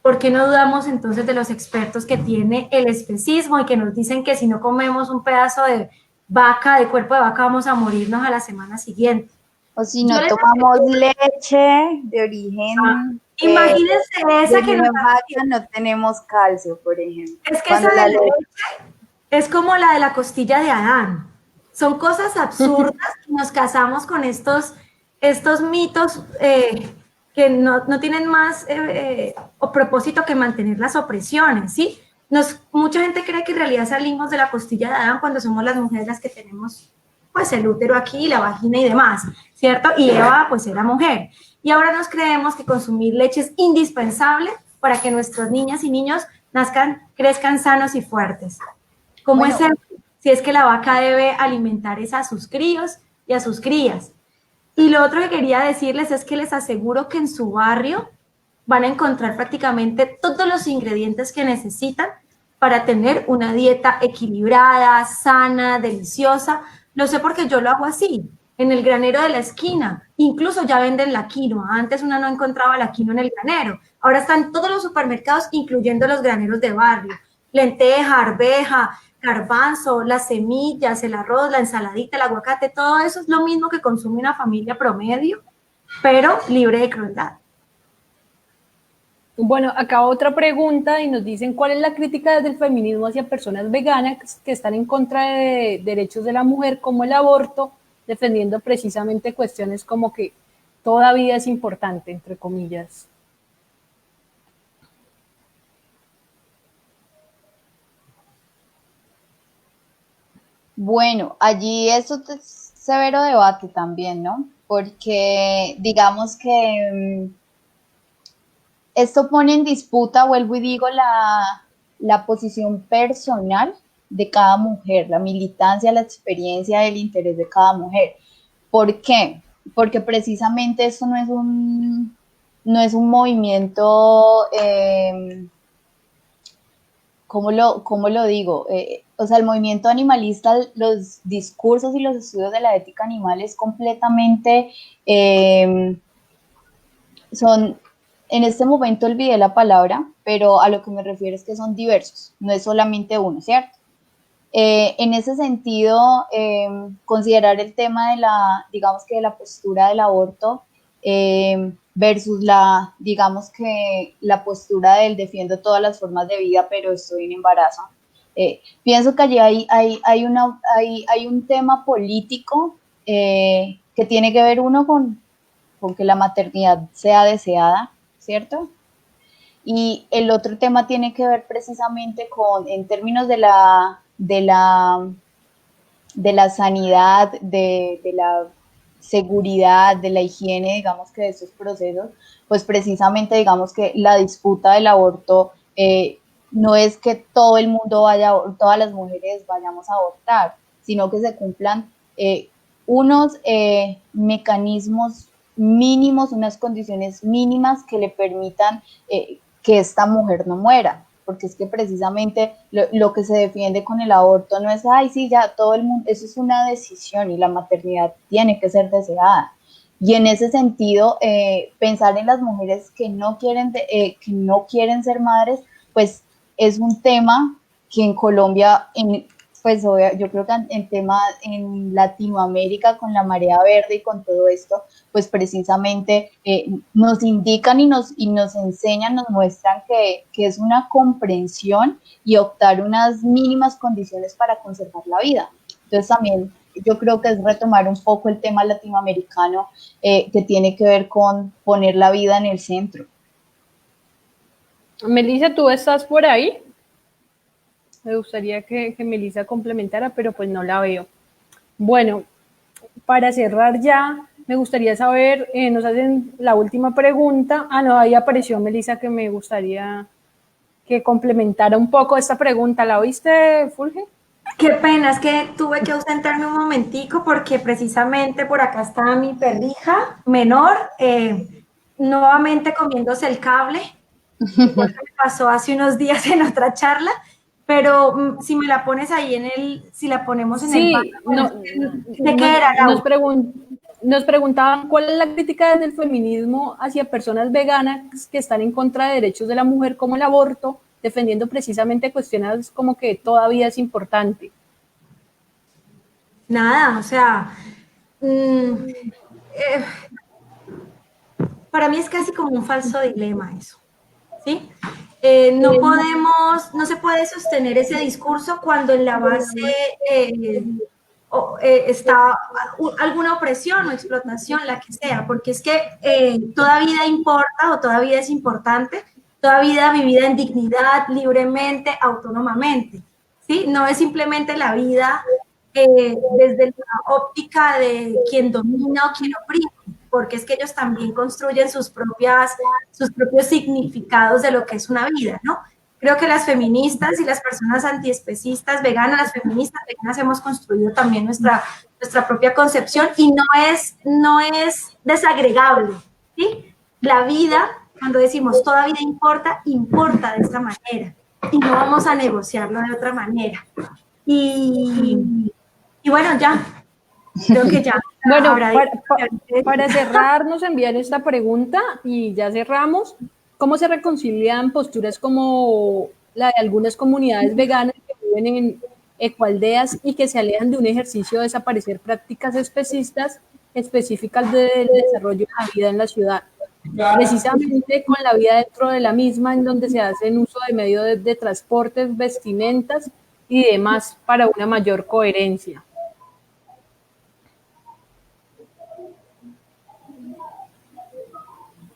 ¿Por qué no dudamos entonces de los expertos que tiene el especismo y que nos dicen que si no comemos un pedazo de vaca, de cuerpo de vaca, vamos a morirnos a la semana siguiente? O si no tomamos leche de origen... imagínense esa que no tenemos calcio, por ejemplo. Es que esa de la leche es como la de la costilla de Adán. Son cosas absurdas y nos casamos con estos mitos que no tienen más o propósito que mantener las opresiones, ¿sí? Mucha gente cree que en realidad salimos de la costilla de Adán cuando somos las mujeres las que tenemos pues el útero aquí, la vagina y demás, ¿cierto? Y Eva pues era mujer. Y ahora nos creemos que consumir leche es indispensable para que nuestras niñas y niños crezcan sanos y fuertes. ¿Cómo es eso? Si es que la vaca debe alimentar a sus críos y a sus crías. Y lo otro que quería decirles es que les aseguro que en su barrio van a encontrar prácticamente todos los ingredientes que necesitan para tener una dieta equilibrada, sana, deliciosa. Lo sé porque yo lo hago así, en el granero de la esquina. Incluso ya venden la quinoa. Antes una no encontraba la quinoa en el granero. Ahora están todos los supermercados, incluyendo los graneros de barrio. Lenteja, arveja, garbanzo, las semillas, el arroz, la ensaladita, el aguacate, todo eso es lo mismo que consume una familia promedio, pero libre de crueldad. Bueno, acá otra pregunta y nos dicen cuál es la crítica desde el feminismo hacia personas veganas que están en contra de derechos de la mujer como el aborto, defendiendo precisamente cuestiones como que toda vida es importante, entre comillas. Bueno, allí eso es severo debate también, ¿no? Porque digamos que esto pone en disputa, vuelvo y digo, la posición personal de cada mujer, la militancia, la experiencia, el interés de cada mujer. ¿Por qué? Porque precisamente esto no es un movimiento, ¿cómo lo digo? O sea, el movimiento animalista, los discursos y los estudios de la ética animal es completamente, son, en este momento olvidé la palabra, pero a lo que me refiero es que son diversos, no es solamente uno, ¿cierto? En ese sentido, considerar el tema de digamos que de la postura del aborto versus digamos que la postura del defiendo todas las formas de vida, pero estoy en embarazo. Pienso que allí hay un tema político que tiene que ver uno con que la maternidad sea deseada, ¿cierto? Y el otro tema tiene que ver precisamente en términos de la sanidad, de la seguridad, de la higiene, digamos que de estos procesos, pues precisamente digamos que la disputa del aborto no es que todo el mundo todas las mujeres vayamos a abortar, sino que se cumplan unos mecanismos mínimos, unas condiciones mínimas que le permitan que esta mujer no muera, porque es que precisamente lo que se defiende con el aborto no es, ay, sí, ya todo el mundo, eso es una decisión y la maternidad tiene que ser deseada. Y en ese sentido, pensar en las mujeres que no quieren ser madres, pues es un tema que en Colombia, pues yo creo que en Latinoamérica con la marea verde y con todo esto, pues precisamente nos indican y nos enseñan, nos muestran que es una comprensión y optar unas mínimas condiciones para conservar la vida. Entonces también yo creo que es retomar un poco el tema latinoamericano que tiene que ver con poner la vida en el centro. Melissa, ¿tú estás por ahí? Me gustaría que Melissa complementara, pero pues no la veo. Bueno, para cerrar ya, me gustaría saber, nos hacen la última pregunta. No, ahí apareció Melissa, que me gustaría que complementara un poco esta pregunta. ¿La oíste, Fulge? Qué pena, es que tuve que ausentarme un momentico porque precisamente por acá está mi perrija menor, nuevamente comiéndose el cable, igual que me pasó hace unos días en otra charla, pero si me la pones ahí si la ponemos en el banco, ¿de qué era, Lau? Nos preguntaban cuál es la crítica desde el feminismo hacia personas veganas que están en contra de derechos de la mujer como el aborto, defendiendo precisamente cuestiones como que toda vida es importante. Nada, o sea, para mí es casi como un falso dilema eso, ¿sí? No se puede sostener ese discurso cuando en la base está alguna opresión o explotación, la que sea, porque es que toda vida importa o toda vida es importante, toda vida vivida en dignidad, libremente, autónomamente, ¿sí? No es simplemente la vida desde la óptica de quien domina o quien oprime, porque es que ellos también construyen sus propios significados de lo que es una vida, ¿no? Creo que las feministas y las personas antiespecistas, veganas, las feministas veganas hemos construido también nuestra propia concepción y no es desagregable, ¿sí? La vida, cuando decimos toda vida importa, importa de esta manera y no vamos a negociarlo de otra manera. Y bueno, ya, creo que ya. Bueno, para cerrar, nos envían esta pregunta y ya cerramos. ¿Cómo se reconcilian posturas como la de algunas comunidades veganas que viven ecoaldeas y que se alejan de un ejercicio de desaparecer prácticas especistas específicas del desarrollo de la vida en la ciudad. Precisamente con la vida dentro de la misma, en donde se hacen uso de medios de transportes, vestimentas y demás para una mayor coherencia.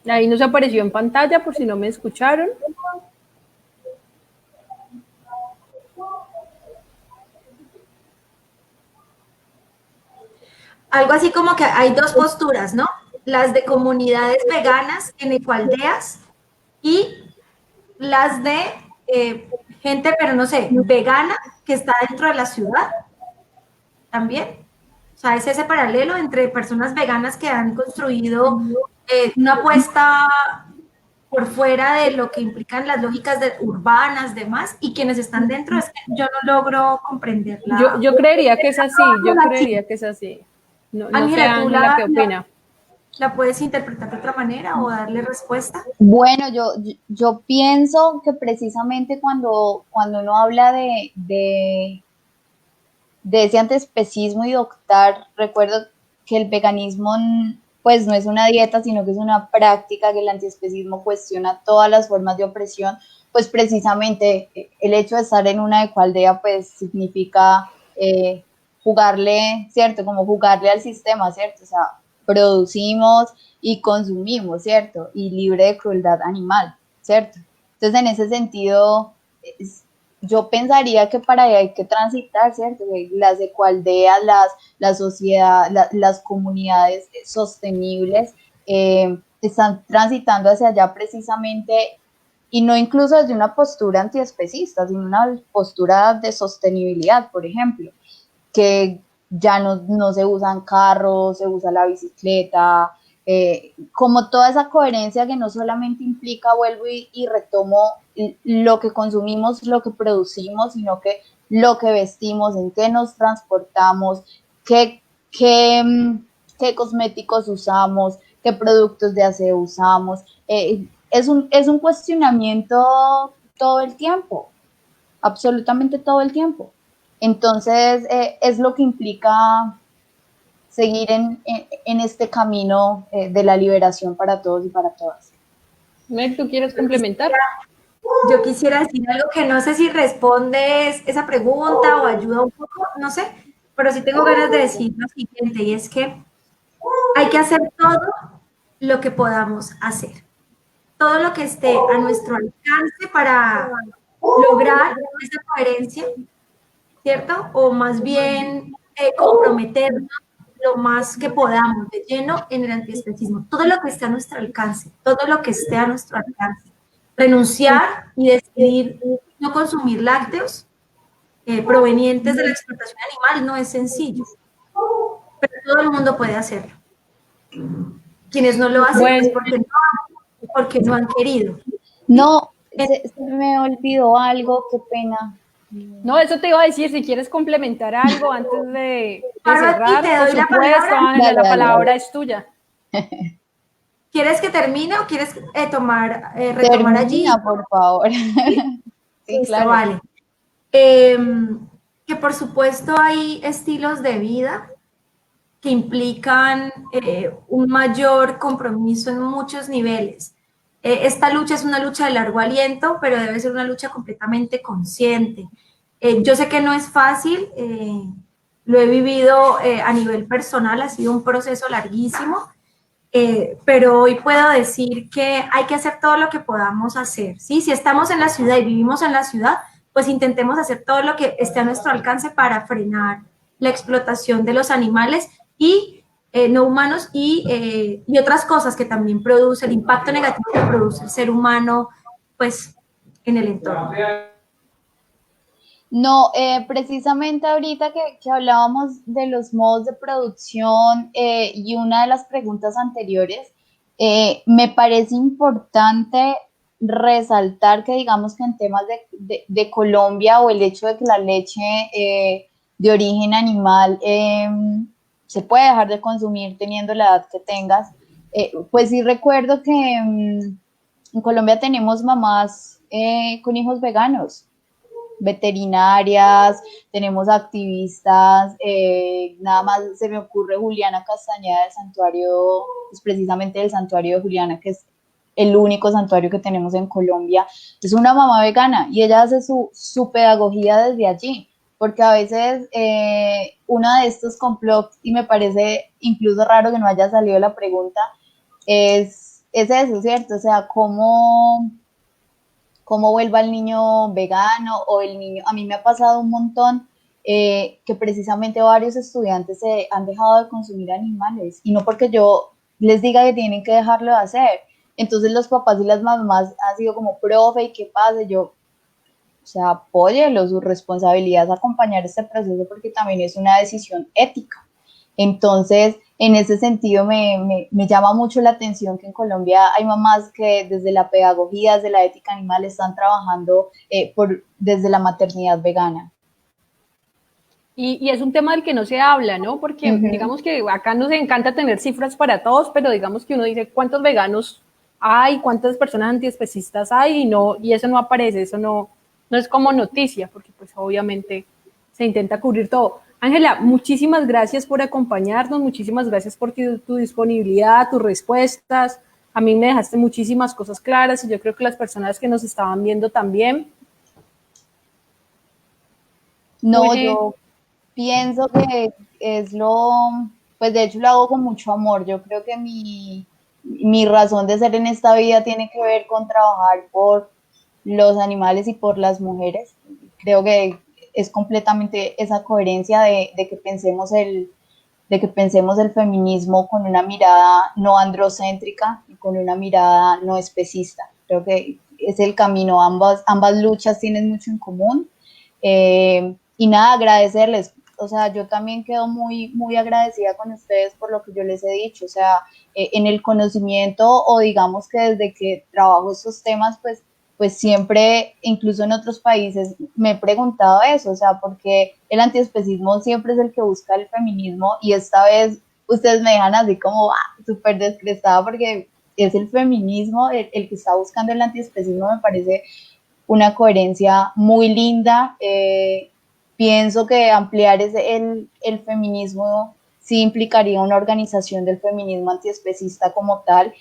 Ahí nos apareció en pantalla por si no me escucharon. Algo así como que hay dos posturas, ¿no? Las de comunidades veganas en ecoaldeas y las de gente, pero no sé, vegana que está dentro de la ciudad también. O sea, es ese paralelo entre personas veganas que han construido una apuesta por fuera de lo que implican las lógicas urbanas, demás, y quienes están dentro, es que yo no logro comprenderla. Yo creería que es así, yo creería que es así. No, no sé, Ángela, ¿qué opina? ¿La puedes interpretar de otra manera o darle respuesta? Bueno, yo pienso que precisamente cuando uno habla de ese antiespecismo y de optar, recuerdo que el veganismo pues no es una dieta, sino que es una práctica, que el antiespecismo cuestiona todas las formas de opresión, pues precisamente el hecho de estar en una ecoaldea pues significa jugarle, ¿cierto? Como jugarle al sistema, ¿cierto? O sea, producimos y consumimos, ¿cierto? Y libre de crueldad animal, ¿cierto? Entonces, en ese sentido, yo pensaría que para ahí hay que transitar, ¿cierto? Las ecoaldeas, la sociedad, las comunidades sostenibles están transitando hacia allá precisamente, y no incluso desde una postura antiespecista, sino una postura de sostenibilidad, por ejemplo, que ya no se usan carros, se usa la bicicleta, como toda esa coherencia que no solamente implica, vuelvo y retomo lo que consumimos, lo que producimos, sino que lo que vestimos, en qué nos transportamos, qué cosméticos usamos, qué productos de aseo usamos. Es un cuestionamiento todo el tiempo, absolutamente todo el tiempo. Entonces, es lo que implica seguir en este camino de la liberación para todos y para todas. Meg, ¿tú quieres complementar? Yo quisiera decir algo que no sé si respondes esa pregunta o ayuda un poco, no sé, pero sí tengo ganas de decir lo siguiente, y es que hay que hacer todo lo que podamos hacer, todo lo que esté a nuestro alcance para lograr esa coherencia, ¿cierto? O más bien comprometernos lo más que podamos de lleno en el antiespecismo, todo lo que esté a nuestro alcance, todo lo que esté a nuestro alcance. Renunciar y decidir no consumir lácteos provenientes de la explotación animal no es sencillo, pero todo el mundo puede hacerlo. Quienes no lo hacen es porque no han querido. No, se me olvidó algo, qué pena. No, eso te iba a decir, si quieres complementar algo antes de cerrar, por supuesto, Ángela, la palabra es tuya. ¿Quieres que termine o quieres retomar Termina, allí? Por favor. Sí, claro. Vale. Que por supuesto hay estilos de vida que implican un mayor compromiso en muchos niveles. Esta lucha es una lucha de largo aliento, pero debe ser una lucha completamente consciente. Yo sé que no es fácil, lo he vivido a nivel personal, ha sido un proceso larguísimo, pero hoy puedo decir que hay que hacer todo lo que podamos hacer, ¿sí? Si estamos en la ciudad y vivimos en la ciudad, pues intentemos hacer todo lo que esté a nuestro alcance para frenar la explotación de los animales y no humanos y otras cosas que también produce el impacto negativo que produce el ser humano, pues, en el entorno. No, precisamente ahorita que hablábamos de los modos de producción y una de las preguntas anteriores, me parece importante resaltar que digamos que en temas de Colombia, o el hecho de que la leche de origen animal se puede dejar de consumir teniendo la edad que tengas, pues sí recuerdo que en Colombia tenemos mamás con hijos veganos. veterinarias, tenemos activistas, nada más se me ocurre Juliana Castañeda del santuario, pues precisamente del santuario de Juliana, que es el único santuario que tenemos en Colombia, es una mamá vegana y ella hace su pedagogía desde allí, porque a veces uno de estos complots, y me parece incluso raro que no haya salido la pregunta, es eso, ¿cierto? O sea, cómo vuelva el niño vegano o el niño, a mí me ha pasado un montón que precisamente varios estudiantes se han dejado de consumir animales y no porque yo les diga que tienen que dejarlo de hacer. Entonces los papás y las mamás han sido como, profe, ¿y qué pasa? Yo, o sea, apóyelo, su responsabilidad es acompañar este proceso porque también es una decisión ética. Entonces, en ese sentido me llama mucho la atención que en Colombia hay mamás que desde la pedagogía, desde la ética animal están trabajando desde la maternidad vegana. Y es un tema del que no se habla, ¿no? Porque digamos que acá nos encanta tener cifras para todos, pero digamos que uno dice cuántos veganos hay, cuántas personas antiespecistas hay, y eso no aparece, eso no es como noticia, porque pues obviamente se intenta cubrir todo. Ángela, muchísimas gracias por acompañarnos, muchísimas gracias por tu disponibilidad, tus respuestas. A mí me dejaste muchísimas cosas claras y yo creo que las personas que nos estaban viendo también. No, yo pienso que es pues de hecho lo hago con mucho amor. Yo creo que mi razón de ser en esta vida tiene que ver con trabajar por los animales y por las mujeres. Creo que es completamente esa coherencia de que pensemos el feminismo con una mirada no androcéntrica y con una mirada no especista. Creo que es el camino, ambas luchas tienen mucho en común. Y nada, agradecerles. O sea, yo también quedo muy, muy agradecida con ustedes por lo que yo les he dicho. O sea, en el conocimiento o digamos que desde que trabajo estos temas, pues siempre, incluso en otros países, me he preguntado eso, o sea, porque el antiespecismo siempre es el que busca el feminismo y esta vez ustedes me dejan así como súper descrestada porque es el feminismo el que está buscando el antiespecismo, me parece una coherencia muy linda. Pienso que ampliar el feminismo sí implicaría una organización del feminismo antiespecista como tal,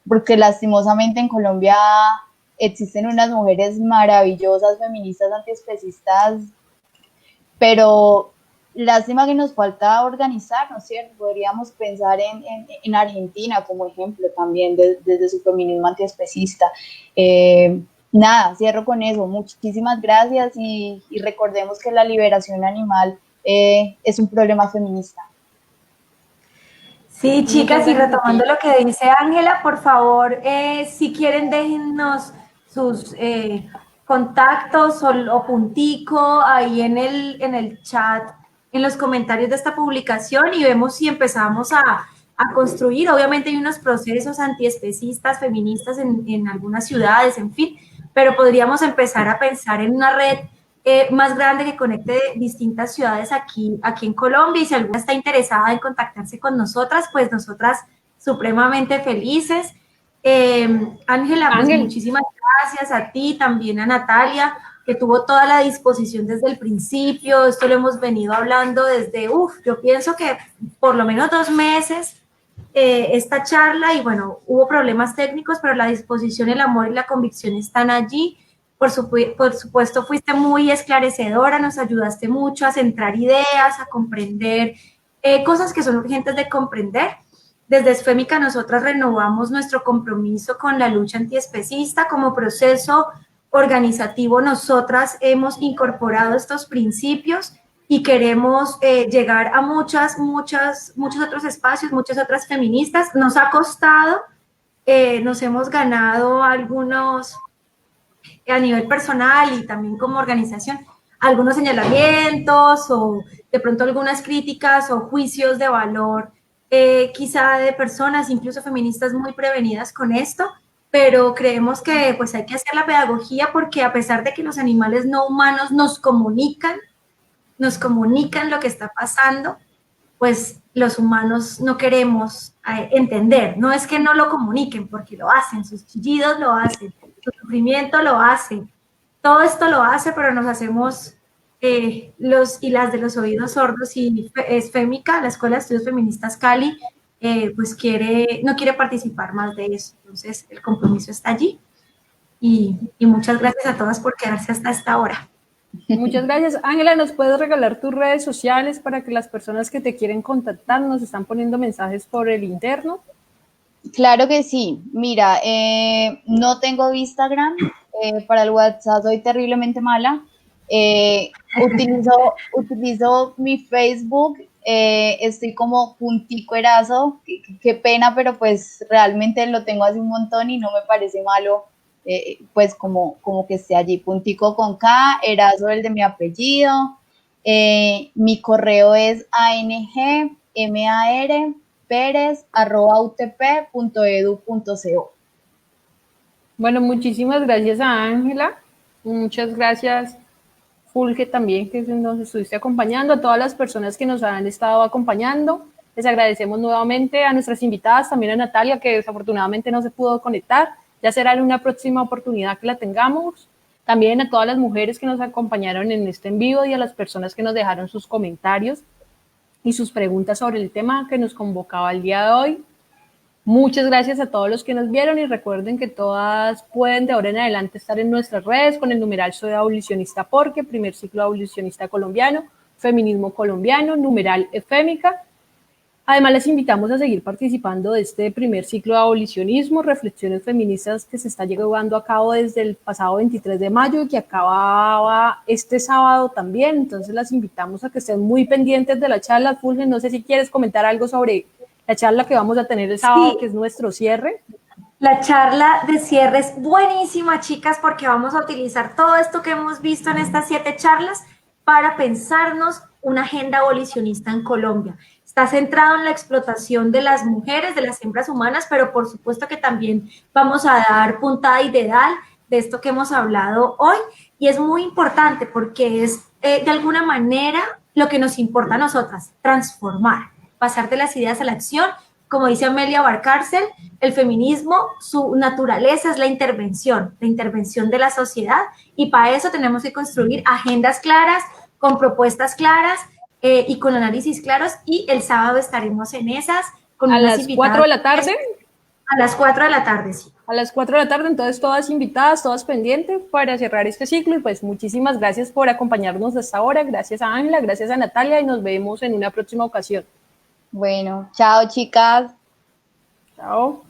porque lastimosamente en Colombia existen unas mujeres maravillosas, feministas, antiespecistas, pero lástima que nos falta organizarnos, ¿cierto? Podríamos pensar en Argentina como ejemplo también desde su feminismo antiespecista. Nada, cierro con eso. Muchísimas gracias y recordemos que la liberación animal es un problema feminista. Sí, chicas, y retomando lo que dice Ángela, por favor, si quieren déjennos sus contactos o puntico ahí en el chat, en los comentarios de esta publicación y vemos si empezamos a construir. Obviamente hay unos procesos antiespecistas, feministas en algunas ciudades, en fin, pero podríamos empezar a pensar en una red más grande que conecte distintas ciudades aquí en Colombia, y si alguna está interesada en contactarse con nosotras, pues nosotras supremamente felices. Ángela, pues muchísimas gracias a ti, también a Natalia, que tuvo toda la disposición desde el principio. Esto lo hemos venido hablando desde, yo pienso que por lo menos 2 meses, esta charla, y bueno, hubo problemas técnicos, pero la disposición, el amor y la convicción están allí. Por supuesto, fuiste muy esclarecedora, nos ayudaste mucho a centrar ideas, a comprender cosas que son urgentes de comprender. Desde Esfémica nosotras renovamos nuestro compromiso con la lucha antiespecista como proceso organizativo. Nosotras hemos incorporado estos principios y queremos llegar a muchos otros espacios, muchas otras feministas. Nos ha costado, nos hemos ganado algunos a nivel personal y también como organización, algunos señalamientos o de pronto algunas críticas o juicios de valor, quizá de personas, incluso feministas, muy prevenidas con esto, pero creemos que pues hay que hacer la pedagogía porque a pesar de que los animales no humanos nos comunican lo que está pasando, pues los humanos no queremos entender. No es que no lo comuniquen, porque lo hacen, sus chillidos lo hacen, su sufrimiento lo hacen, todo esto lo hace, pero nos hacemos los y las de los oídos sordos, y es FEMICA, la Escuela de Estudios Feministas Cali, pues no quiere participar más de eso. Entonces, el compromiso está allí. Y muchas gracias a todas por quedarse hasta esta hora. Muchas gracias. Ángela, ¿nos puedes regalar tus redes sociales para que las personas que te quieren contactar nos están poniendo mensajes por el interno? Claro que sí. Mira, no tengo Instagram, para el WhatsApp soy terriblemente mala. Utilizo mi Facebook, estoy como Puntico Erazo, qué pena, pero pues realmente lo tengo hace un montón y no me parece malo, pues como que esté allí, Puntico con K, Erazo el de mi apellido. Mi correo es angmarperez@utp.edu.co. Bueno, muchísimas gracias a Ángela. Muchas gracias, Fulge, también, que nos estuviste acompañando, a todas las personas que nos han estado acompañando. Les agradecemos nuevamente a nuestras invitadas, también a Natalia, que desafortunadamente no se pudo conectar. Ya será en una próxima oportunidad que la tengamos. También a todas las mujeres que nos acompañaron en este en vivo y a las personas que nos dejaron sus comentarios y sus preguntas sobre el tema que nos convocaba el día de hoy. Muchas gracias a todos los que nos vieron y recuerden que todas pueden de ahora en adelante estar en nuestras redes con el numeral Soy Abolicionista Porque, primer ciclo abolicionista colombiano, feminismo colombiano, numeral FEMICA. Además, les invitamos a seguir participando de este primer ciclo de abolicionismo, reflexiones feministas, que se está llevando a cabo desde el pasado 23 de mayo y que acababa este sábado también. Entonces, las invitamos a que estén muy pendientes de la charla. Fulgen, no sé si quieres comentar algo sobre la charla que vamos a tener el sábado, sí, que es nuestro cierre. La charla de cierre es buenísima, chicas, porque vamos a utilizar todo esto que hemos visto en estas 7 charlas para pensarnos una agenda abolicionista en Colombia. Está centrado en la explotación de las mujeres, de las hembras humanas, pero por supuesto que también vamos a dar puntada y dedal de esto que hemos hablado hoy, y es muy importante porque es de alguna manera lo que nos importa a nosotras, transformar, pasar de las ideas a la acción. Como dice Amelia Valcárcel, el feminismo, su naturaleza es la intervención de la sociedad, y para eso tenemos que construir agendas claras, con propuestas claras y con análisis claros, y el sábado estaremos en esas. Con ¿A las 4 de la tarde? A las 4 de la tarde, sí. A las 4 de la tarde, entonces todas invitadas, todas pendientes para cerrar este ciclo, y pues muchísimas gracias por acompañarnos hasta ahora. Gracias a Ángela, gracias a Natalia, y nos vemos en una próxima ocasión. Bueno, chao, chicas. Chao.